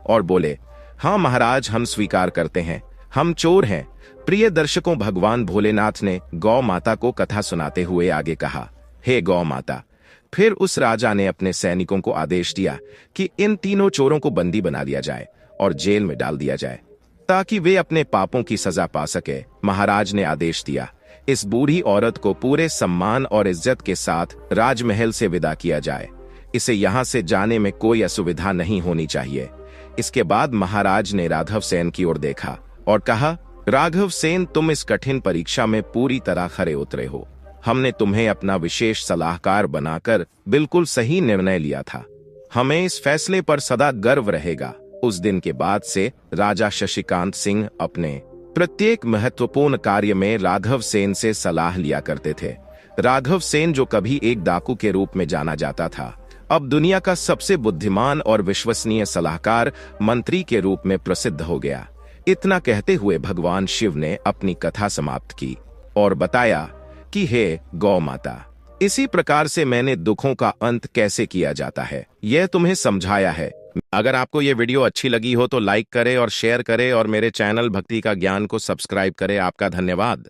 और बोले, हाँ महाराज, हम स्वीकार करते हैं, हम चोर हैं। प्रिय दर्शकों, भगवान भोलेनाथ ने गौ माता को कथा सुनाते हुए आगे कहा, हे गौ माता। फिर उस राजा ने अपने सैनिकों को आदेश दिया कि इन तीनों चोरों को बंदी बना लिया जाए और जेल में डाल दिया जाए ताकि वे अपने पापों की सजा पा सके। महाराज ने आदेश दिया, इस बूढ़ी औरत को पूरे सम्मान और इज्जत के साथ राजमहल से विदा किया जाए। इसे यहाँ से जाने में कोई असुविधा नहीं होनी चाहिए। इसके बाद महाराज ने राघव सेन की ओर देखा और कहा, राघव सेन, तुम इस कठिन परीक्षा में पूरी तरह खरे उतरे हो। हमने तुम्हें अपना विशेष सलाहकार बनाकर बिल्कुल सही निर्णय लिया था। हमें इस फैसले पर सदा गर्व रहेगा। उस दिन के बाद से राजा शशिकांत सिंह अपने प्रत्येक महत्वपूर्ण कार्य में राघव सेन से सलाह लिया करते थे। राघव सेन, जो कभी एक डाकू के रूप में जाना जाता था, अब दुनिया का सबसे बुद्धिमान और विश्वसनीय सलाहकार मंत्री के रूप में प्रसिद्ध हो गया। इतना कहते हुए भगवान शिव ने अपनी कथा समाप्त की और बताया कि हे गौ माता, इसी प्रकार से मैंने दुखों का अंत कैसे किया जाता है यह तुम्हें समझाया है। अगर आपको ये वीडियो अच्छी लगी हो तो लाइक करें और शेयर करें और मेरे चैनल भक्ति का ज्ञान को सब्सक्राइब करें। आपका धन्यवाद।